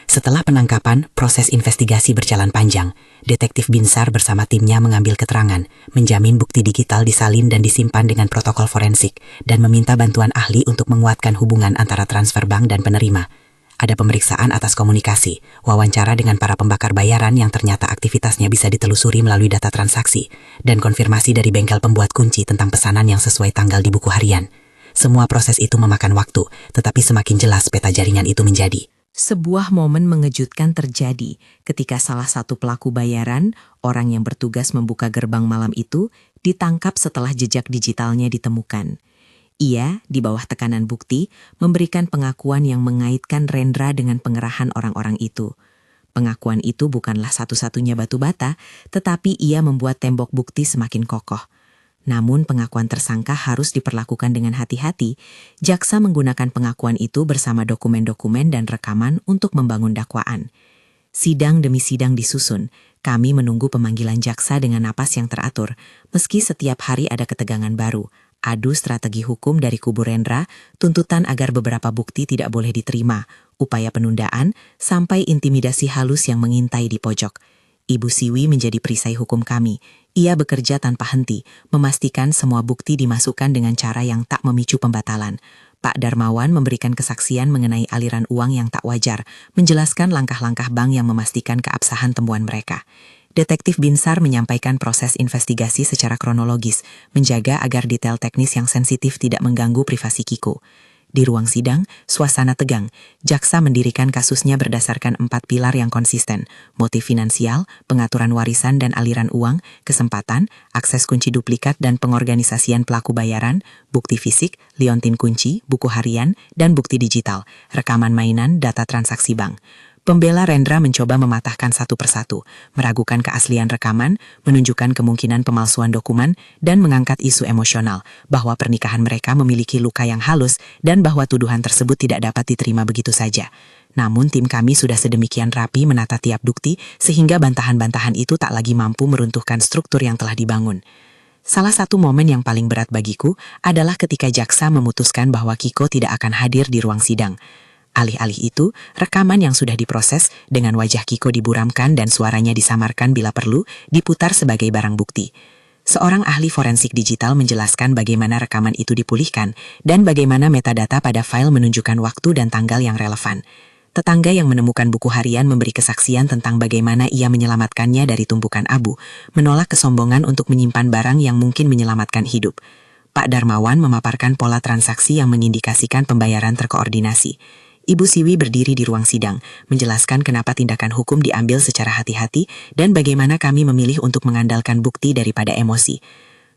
Setelah penangkapan, proses investigasi berjalan panjang. Detektif Binsar bersama timnya mengambil keterangan, menjamin bukti digital disalin dan disimpan dengan protokol forensik, dan meminta bantuan ahli untuk menguatkan hubungan antara transfer bank dan penerima. Ada pemeriksaan atas komunikasi, wawancara dengan para pembakar bayaran yang ternyata aktivitasnya bisa ditelusuri melalui data transaksi, dan konfirmasi dari bengkel pembuat kunci tentang pesanan yang sesuai tanggal di buku harian. Semua proses itu memakan waktu, tetapi semakin jelas peta jaringan itu menjadi. Sebuah momen mengejutkan terjadi ketika salah satu pelaku bayaran, orang yang bertugas membuka gerbang malam itu, ditangkap setelah jejak digitalnya ditemukan. Ia, di bawah tekanan bukti, memberikan pengakuan yang mengaitkan Rendra dengan pengerahan orang-orang itu. Pengakuan itu bukanlah satu-satunya batu bata, tetapi ia membuat tembok bukti semakin kokoh. Namun pengakuan tersangka harus diperlakukan dengan hati-hati. Jaksa menggunakan pengakuan itu bersama dokumen-dokumen dan rekaman untuk membangun dakwaan. Sidang demi sidang disusun. Kami menunggu pemanggilan jaksa dengan napas yang teratur, meski setiap hari ada ketegangan baru. Adu strategi hukum dari kubu Rendra, tuntutan agar beberapa bukti tidak boleh diterima, upaya penundaan, sampai intimidasi halus yang mengintai di pojok. Ibu Siwi menjadi perisai hukum kami. Ia bekerja tanpa henti, memastikan semua bukti dimasukkan dengan cara yang tak memicu pembatalan. Pak Darmawan memberikan kesaksian mengenai aliran uang yang tak wajar, menjelaskan langkah-langkah bank yang memastikan keabsahan temuan mereka. Detektif Binsar menyampaikan proses investigasi secara kronologis, menjaga agar detail teknis yang sensitif tidak mengganggu privasi Kiko. Di ruang sidang, suasana tegang. Jaksa mendirikan kasusnya berdasarkan 4 pilar yang konsisten: motif finansial, pengaturan warisan dan aliran uang, kesempatan, akses kunci duplikat dan pengorganisasian pelaku bayaran, bukti fisik, liontin kunci, buku harian, dan bukti digital, rekaman mainan, data transaksi bank. Pembela Rendra mencoba mematahkan satu persatu, meragukan keaslian rekaman, menunjukkan kemungkinan pemalsuan dokumen, dan mengangkat isu emosional bahwa pernikahan mereka memiliki luka yang halus dan bahwa tuduhan tersebut tidak dapat diterima begitu saja. Namun tim kami sudah sedemikian rapi menata tiap bukti sehingga bantahan-bantahan itu tak lagi mampu meruntuhkan struktur yang telah dibangun. Salah satu momen yang paling berat bagiku adalah ketika jaksa memutuskan bahwa Kiko tidak akan hadir di ruang sidang. Alih-alih itu, rekaman yang sudah diproses dengan wajah Kiko diburamkan dan suaranya disamarkan bila perlu, diputar sebagai barang bukti. Seorang ahli forensik digital menjelaskan bagaimana rekaman itu dipulihkan dan bagaimana metadata pada file menunjukkan waktu dan tanggal yang relevan. Tetangga yang menemukan buku harian memberi kesaksian tentang bagaimana ia menyelamatkannya dari tumpukan abu, menolak kesombongan untuk menyimpan barang yang mungkin menyelamatkan hidup. Pak Darmawan memaparkan pola transaksi yang mengindikasikan pembayaran terkoordinasi. Ibu Siwi berdiri di ruang sidang, menjelaskan kenapa tindakan hukum diambil secara hati-hati dan bagaimana kami memilih untuk mengandalkan bukti daripada emosi.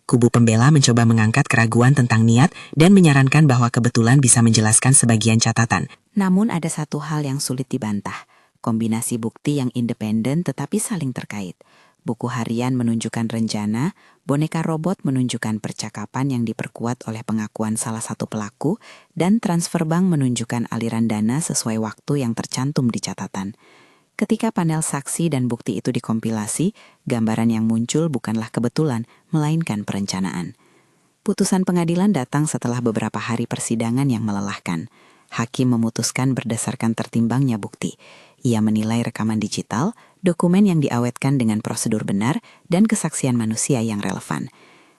Kubu pembela mencoba mengangkat keraguan tentang niat dan menyarankan bahwa kebetulan bisa menjelaskan sebagian catatan. Namun ada satu hal yang sulit dibantah, kombinasi bukti yang independen tetapi saling terkait. Buku harian menunjukkan rencana, boneka robot menunjukkan percakapan yang diperkuat oleh pengakuan salah satu pelaku, dan transfer bank menunjukkan aliran dana sesuai waktu yang tercantum di catatan. Ketika panel saksi dan bukti itu dikompilasi, gambaran yang muncul bukanlah kebetulan, melainkan perencanaan. Putusan pengadilan datang setelah beberapa hari persidangan yang melelahkan. Hakim memutuskan berdasarkan tertimbangnya bukti. Ia menilai rekaman digital, dokumen yang diawetkan dengan prosedur benar, dan kesaksian manusia yang relevan.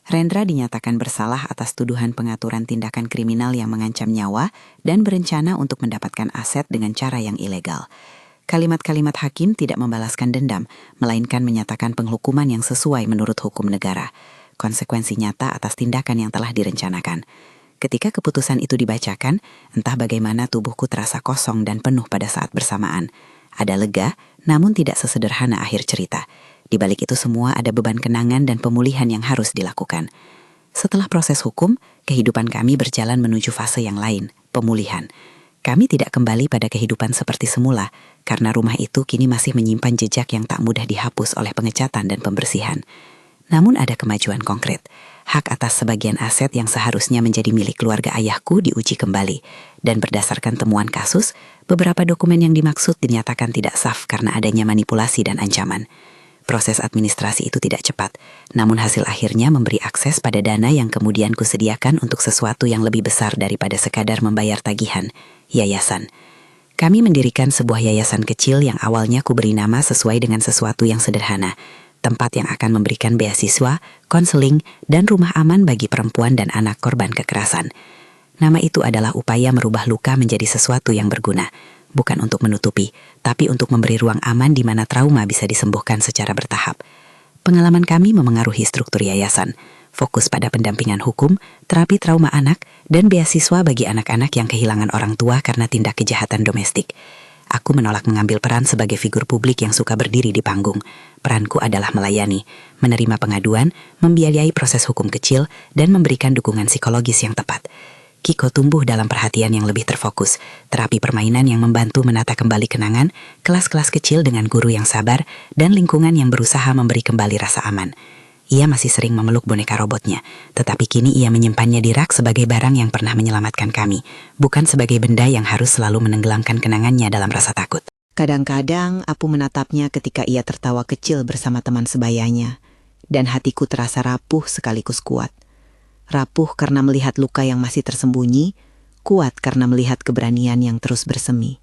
Rendra dinyatakan bersalah atas tuduhan pengaturan tindakan kriminal yang mengancam nyawa dan berencana untuk mendapatkan aset dengan cara yang ilegal. Kalimat-kalimat hakim tidak membalaskan dendam, melainkan menyatakan penghukuman yang sesuai menurut hukum negara. Konsekuensi nyata atas tindakan yang telah direncanakan. Ketika keputusan itu dibacakan, entah bagaimana tubuhku terasa kosong dan penuh pada saat bersamaan. Ada lega, namun tidak sesederhana akhir cerita. Di balik itu semua ada beban kenangan dan pemulihan yang harus dilakukan. Setelah proses hukum, kehidupan kami berjalan menuju fase yang lain, pemulihan. Kami tidak kembali pada kehidupan seperti semula, karena rumah itu kini masih menyimpan jejak yang tak mudah dihapus oleh pengecatan dan pembersihan. Namun ada kemajuan konkret. Hak atas sebagian aset yang seharusnya menjadi milik keluarga ayahku diuji kembali. Dan berdasarkan temuan kasus, beberapa dokumen yang dimaksud dinyatakan tidak sah karena adanya manipulasi dan ancaman. Proses administrasi itu tidak cepat, namun hasil akhirnya memberi akses pada dana yang kemudian kusediakan untuk sesuatu yang lebih besar daripada sekadar membayar tagihan, yayasan. Kami mendirikan sebuah yayasan kecil yang awalnya kuberi nama sesuai dengan sesuatu yang sederhana, tempat yang akan memberikan beasiswa, konseling, dan rumah aman bagi perempuan dan anak korban kekerasan. Nama itu adalah upaya merubah luka menjadi sesuatu yang berguna, bukan untuk menutupi, tapi untuk memberi ruang aman di mana trauma bisa disembuhkan secara bertahap. Pengalaman kami memengaruhi struktur yayasan, fokus pada pendampingan hukum, terapi trauma anak, dan beasiswa bagi anak-anak yang kehilangan orang tua karena tindak kejahatan domestik. Aku menolak mengambil peran sebagai figur publik yang suka berdiri di panggung. Peranku adalah melayani, menerima pengaduan, membiayai proses hukum kecil, dan memberikan dukungan psikologis yang tepat. Kiko tumbuh dalam perhatian yang lebih terfokus, terapi permainan yang membantu menata kembali kenangan, kelas-kelas kecil dengan guru yang sabar, dan lingkungan yang berusaha memberi kembali rasa aman. Ia masih sering memeluk boneka robotnya, tetapi kini ia menyimpannya di rak sebagai barang yang pernah menyelamatkan kami, bukan sebagai benda yang harus selalu menenggelamkan kenangannya dalam rasa takut. Kadang-kadang Apu menatapnya ketika ia tertawa kecil bersama teman sebayanya, dan hatiku terasa rapuh sekaligus kuat. Rapuh karena melihat luka yang masih tersembunyi, kuat karena melihat keberanian yang terus bersemi.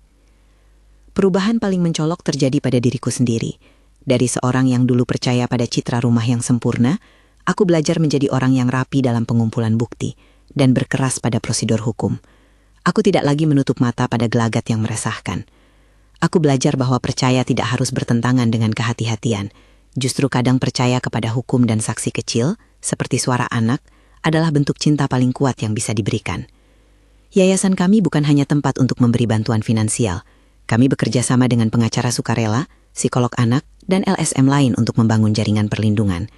Perubahan paling mencolok terjadi pada diriku sendiri. Dari seorang yang dulu percaya pada citra rumah yang sempurna, aku belajar menjadi orang yang rapi dalam pengumpulan bukti dan berkeras pada prosedur hukum. Aku tidak lagi menutup mata pada gelagat yang meresahkan. Aku belajar bahwa percaya tidak harus bertentangan dengan kehati-hatian. Justru kadang percaya kepada hukum dan saksi kecil, seperti suara anak, adalah bentuk cinta paling kuat yang bisa diberikan. Yayasan kami bukan hanya tempat untuk memberi bantuan finansial. Kami bekerja sama dengan pengacara sukarela, psikolog anak, dan LSM lain untuk membangun jaringan perlindungan.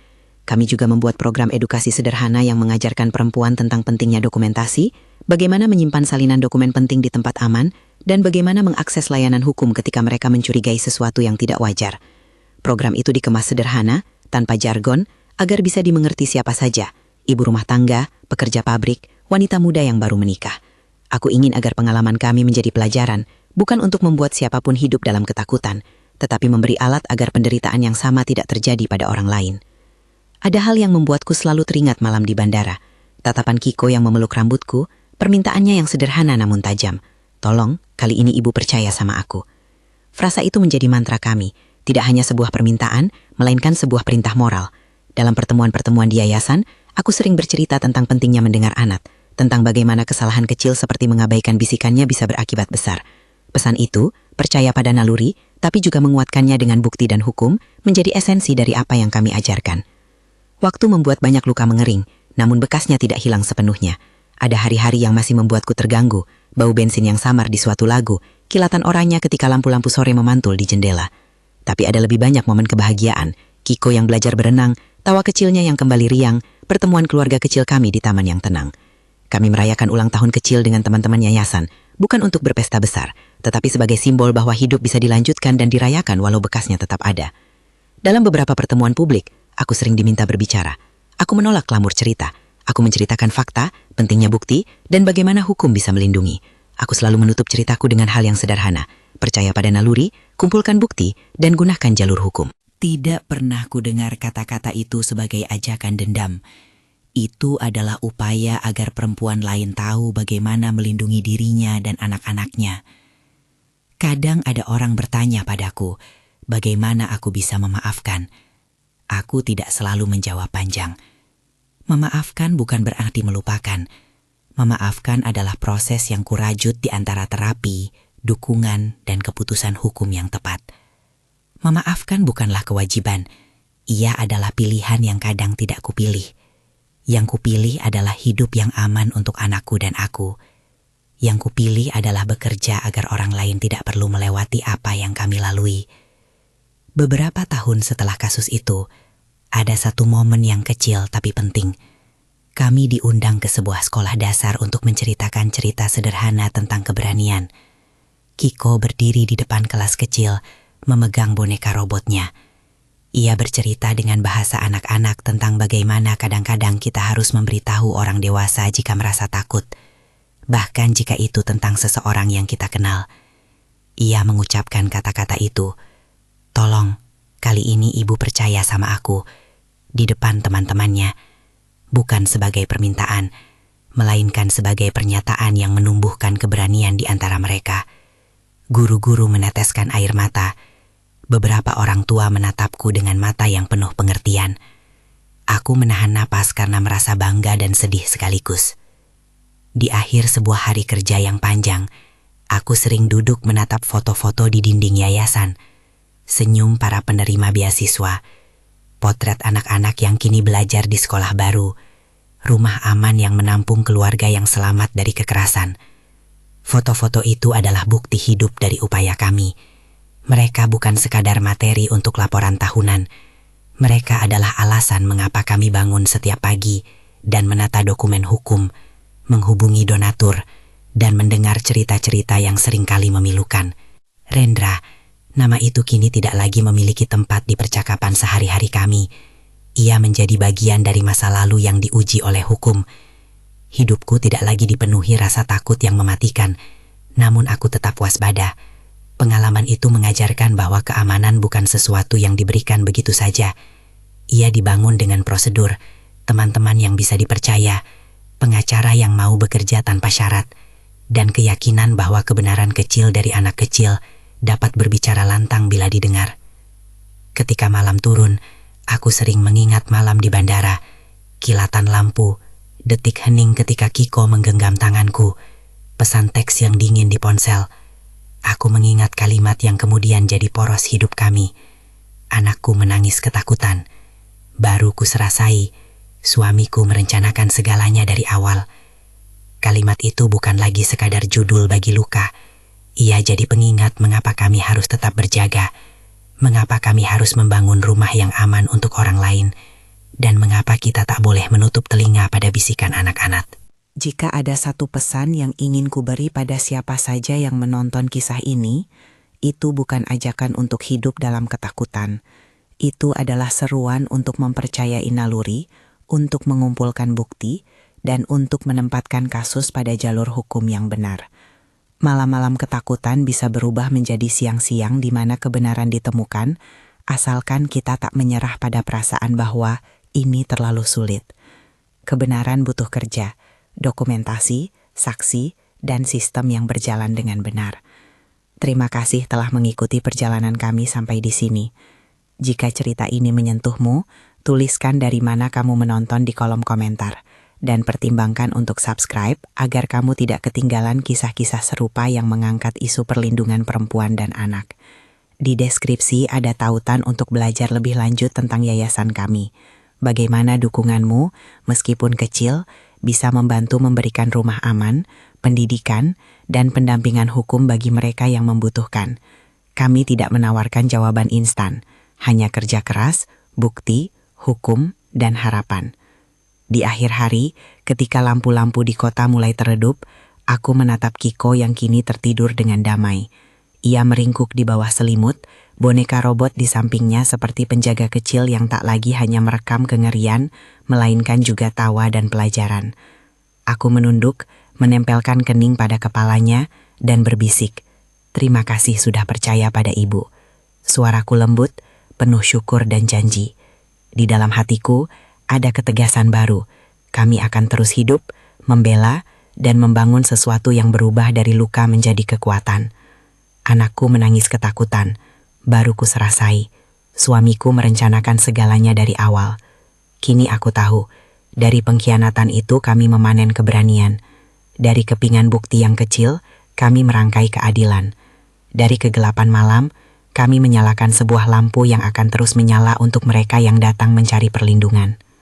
Kami juga membuat program edukasi sederhana yang mengajarkan perempuan tentang pentingnya dokumentasi, bagaimana menyimpan salinan dokumen penting di tempat aman, dan bagaimana mengakses layanan hukum ketika mereka mencurigai sesuatu yang tidak wajar. Program itu dikemas sederhana, tanpa jargon, agar bisa dimengerti siapa saja, ibu rumah tangga, pekerja pabrik, wanita muda yang baru menikah. Aku ingin agar pengalaman kami menjadi pelajaran, bukan untuk membuat siapapun hidup dalam ketakutan, tetapi memberi alat agar penderitaan yang sama tidak terjadi pada orang lain. Ada hal yang membuatku selalu teringat malam di bandara. Tatapan Kiko yang memeluk rambutku, permintaannya yang sederhana namun tajam. Tolong, kali ini ibu percaya sama aku. Frasa itu menjadi mantra kami, tidak hanya sebuah permintaan, melainkan sebuah perintah moral. Dalam pertemuan-pertemuan di yayasan, aku sering bercerita tentang pentingnya mendengar anak, tentang bagaimana kesalahan kecil seperti mengabaikan bisikannya bisa berakibat besar. Pesan itu, percaya pada naluri, tapi juga menguatkannya dengan bukti dan hukum, menjadi esensi dari apa yang kami ajarkan. Waktu membuat banyak luka mengering, namun bekasnya tidak hilang sepenuhnya. Ada hari-hari yang masih membuatku terganggu, bau bensin yang samar di suatu lagu, kilatan oranye ketika lampu-lampu sore memantul di jendela. Tapi ada lebih banyak momen kebahagiaan, Kiko yang belajar berenang, tawa kecilnya yang kembali riang, pertemuan keluarga kecil kami di taman yang tenang. Kami merayakan ulang tahun kecil dengan teman-teman yayasan, bukan untuk berpesta besar, tetapi sebagai simbol bahwa hidup bisa dilanjutkan dan dirayakan walau bekasnya tetap ada. Dalam beberapa pertemuan publik, aku sering diminta berbicara. Aku menolak lamur cerita. Aku menceritakan fakta, pentingnya bukti, dan bagaimana hukum bisa melindungi. Aku selalu menutup ceritaku dengan hal yang sederhana. Percaya pada naluri, kumpulkan bukti, dan gunakan jalur hukum. Tidak pernah ku dengar kata-kata itu sebagai ajakan dendam. Itu adalah upaya agar perempuan lain tahu bagaimana melindungi dirinya dan anak-anaknya. Kadang ada orang bertanya padaku, bagaimana aku bisa memaafkan? Aku tidak selalu menjawab panjang. Memaafkan bukan berarti melupakan. Memaafkan adalah proses yang kurajut di antara terapi, dukungan, dan keputusan hukum yang tepat. Memaafkan bukanlah kewajiban. Ia adalah pilihan yang kadang tidak kupilih. Yang kupilih adalah hidup yang aman untuk anakku dan aku. Yang kupilih adalah bekerja agar orang lain tidak perlu melewati apa yang kami lalui. Beberapa tahun setelah kasus itu, ada satu momen yang kecil tapi penting. Kami diundang ke sebuah sekolah dasar untuk menceritakan cerita sederhana tentang keberanian. Kiko berdiri di depan kelas kecil, memegang boneka robotnya. Ia bercerita dengan bahasa anak-anak tentang bagaimana kadang-kadang kita harus memberitahu orang dewasa jika merasa takut, bahkan jika itu tentang seseorang yang kita kenal. Ia mengucapkan kata-kata itu, "Tolong, kali ini ibu percaya sama aku," di depan teman-temannya, bukan sebagai permintaan, melainkan sebagai pernyataan yang menumbuhkan keberanian di antara mereka. Guru-guru meneteskan air mata. Beberapa orang tua menatapku dengan mata yang penuh pengertian. Aku menahan napas karena merasa bangga dan sedih sekaligus. Di akhir sebuah hari kerja yang panjang, aku sering duduk menatap foto-foto di dinding yayasan, senyum para penerima beasiswa, potret anak-anak yang kini belajar di sekolah baru, rumah aman yang menampung keluarga yang selamat dari kekerasan. Foto-foto itu adalah bukti hidup dari upaya kami. Mereka bukan sekadar materi untuk laporan tahunan. Mereka adalah alasan mengapa kami bangun setiap pagi dan menata dokumen hukum, menghubungi donatur, dan mendengar cerita-cerita yang seringkali memilukan. Rendra, nama itu kini tidak lagi memiliki tempat di percakapan sehari-hari kami. Ia menjadi bagian dari masa lalu yang diuji oleh hukum. Hidupku tidak lagi dipenuhi rasa takut yang mematikan, namun aku tetap waspada. Pengalaman itu mengajarkan bahwa keamanan bukan sesuatu yang diberikan begitu saja. Ia dibangun dengan prosedur, teman-teman yang bisa dipercaya, pengacara yang mau bekerja tanpa syarat, dan keyakinan bahwa kebenaran kecil dari anak kecil dapat berbicara lantang bila didengar. Ketika malam turun, aku sering mengingat malam di bandara, kilatan lampu, detik hening ketika Kiko menggenggam tanganku, pesan teks yang dingin di ponsel. Aku mengingat kalimat yang kemudian jadi poros hidup kami. Anakku menangis ketakutan. Baru kuserasai, suamiku merencanakan segalanya dari awal. Kalimat itu bukan lagi sekadar judul bagi luka. Ia jadi pengingat mengapa kami harus tetap berjaga, mengapa kami harus membangun rumah yang aman untuk orang lain, dan mengapa kita tak boleh menutup telinga pada bisikan anak-anak. Jika ada satu pesan yang ingin kuberi pada siapa saja yang menonton kisah ini, itu bukan ajakan untuk hidup dalam ketakutan. Itu adalah seruan untuk mempercayai naluri, untuk mengumpulkan bukti, dan untuk menempatkan kasus pada jalur hukum yang benar. Malam-malam ketakutan bisa berubah menjadi siang-siang di mana kebenaran ditemukan, asalkan kita tak menyerah pada perasaan bahwa ini terlalu sulit. Kebenaran butuh kerja, dokumentasi, saksi, dan sistem yang berjalan dengan benar. Terima kasih telah mengikuti perjalanan kami sampai di sini. Jika cerita ini menyentuhmu, tuliskan dari mana kamu menonton di kolom komentar. Dan pertimbangkan untuk subscribe agar kamu tidak ketinggalan kisah-kisah serupa yang mengangkat isu perlindungan perempuan dan anak. Di deskripsi ada tautan untuk belajar lebih lanjut tentang yayasan kami. Bagaimana dukunganmu, meskipun kecil, bisa membantu memberikan rumah aman, pendidikan, dan pendampingan hukum bagi mereka yang membutuhkan. Kami tidak menawarkan jawaban instan, hanya kerja keras, bukti, hukum, dan harapan. Di akhir hari, ketika lampu-lampu di kota mulai teredup, aku menatap Kiko yang kini tertidur dengan damai. Ia meringkuk di bawah selimut, boneka robot di sampingnya seperti penjaga kecil yang tak lagi hanya merekam kengerian, melainkan juga tawa dan pelajaran. Aku menunduk, menempelkan kening pada kepalanya, dan berbisik, "Terima kasih sudah percaya pada ibu." Suaraku lembut, penuh syukur dan janji. Di dalam hatiku, ada ketegasan baru. Kami akan terus hidup, membela, dan membangun sesuatu yang berubah dari luka menjadi kekuatan. Anakku menangis ketakutan. Baru kuserasai. Suamiku merencanakan segalanya dari awal. Kini aku tahu, dari pengkhianatan itu kami memanen keberanian. Dari kepingan bukti yang kecil, kami merangkai keadilan. Dari kegelapan malam, kami menyalakan sebuah lampu yang akan terus menyala untuk mereka yang datang mencari perlindungan.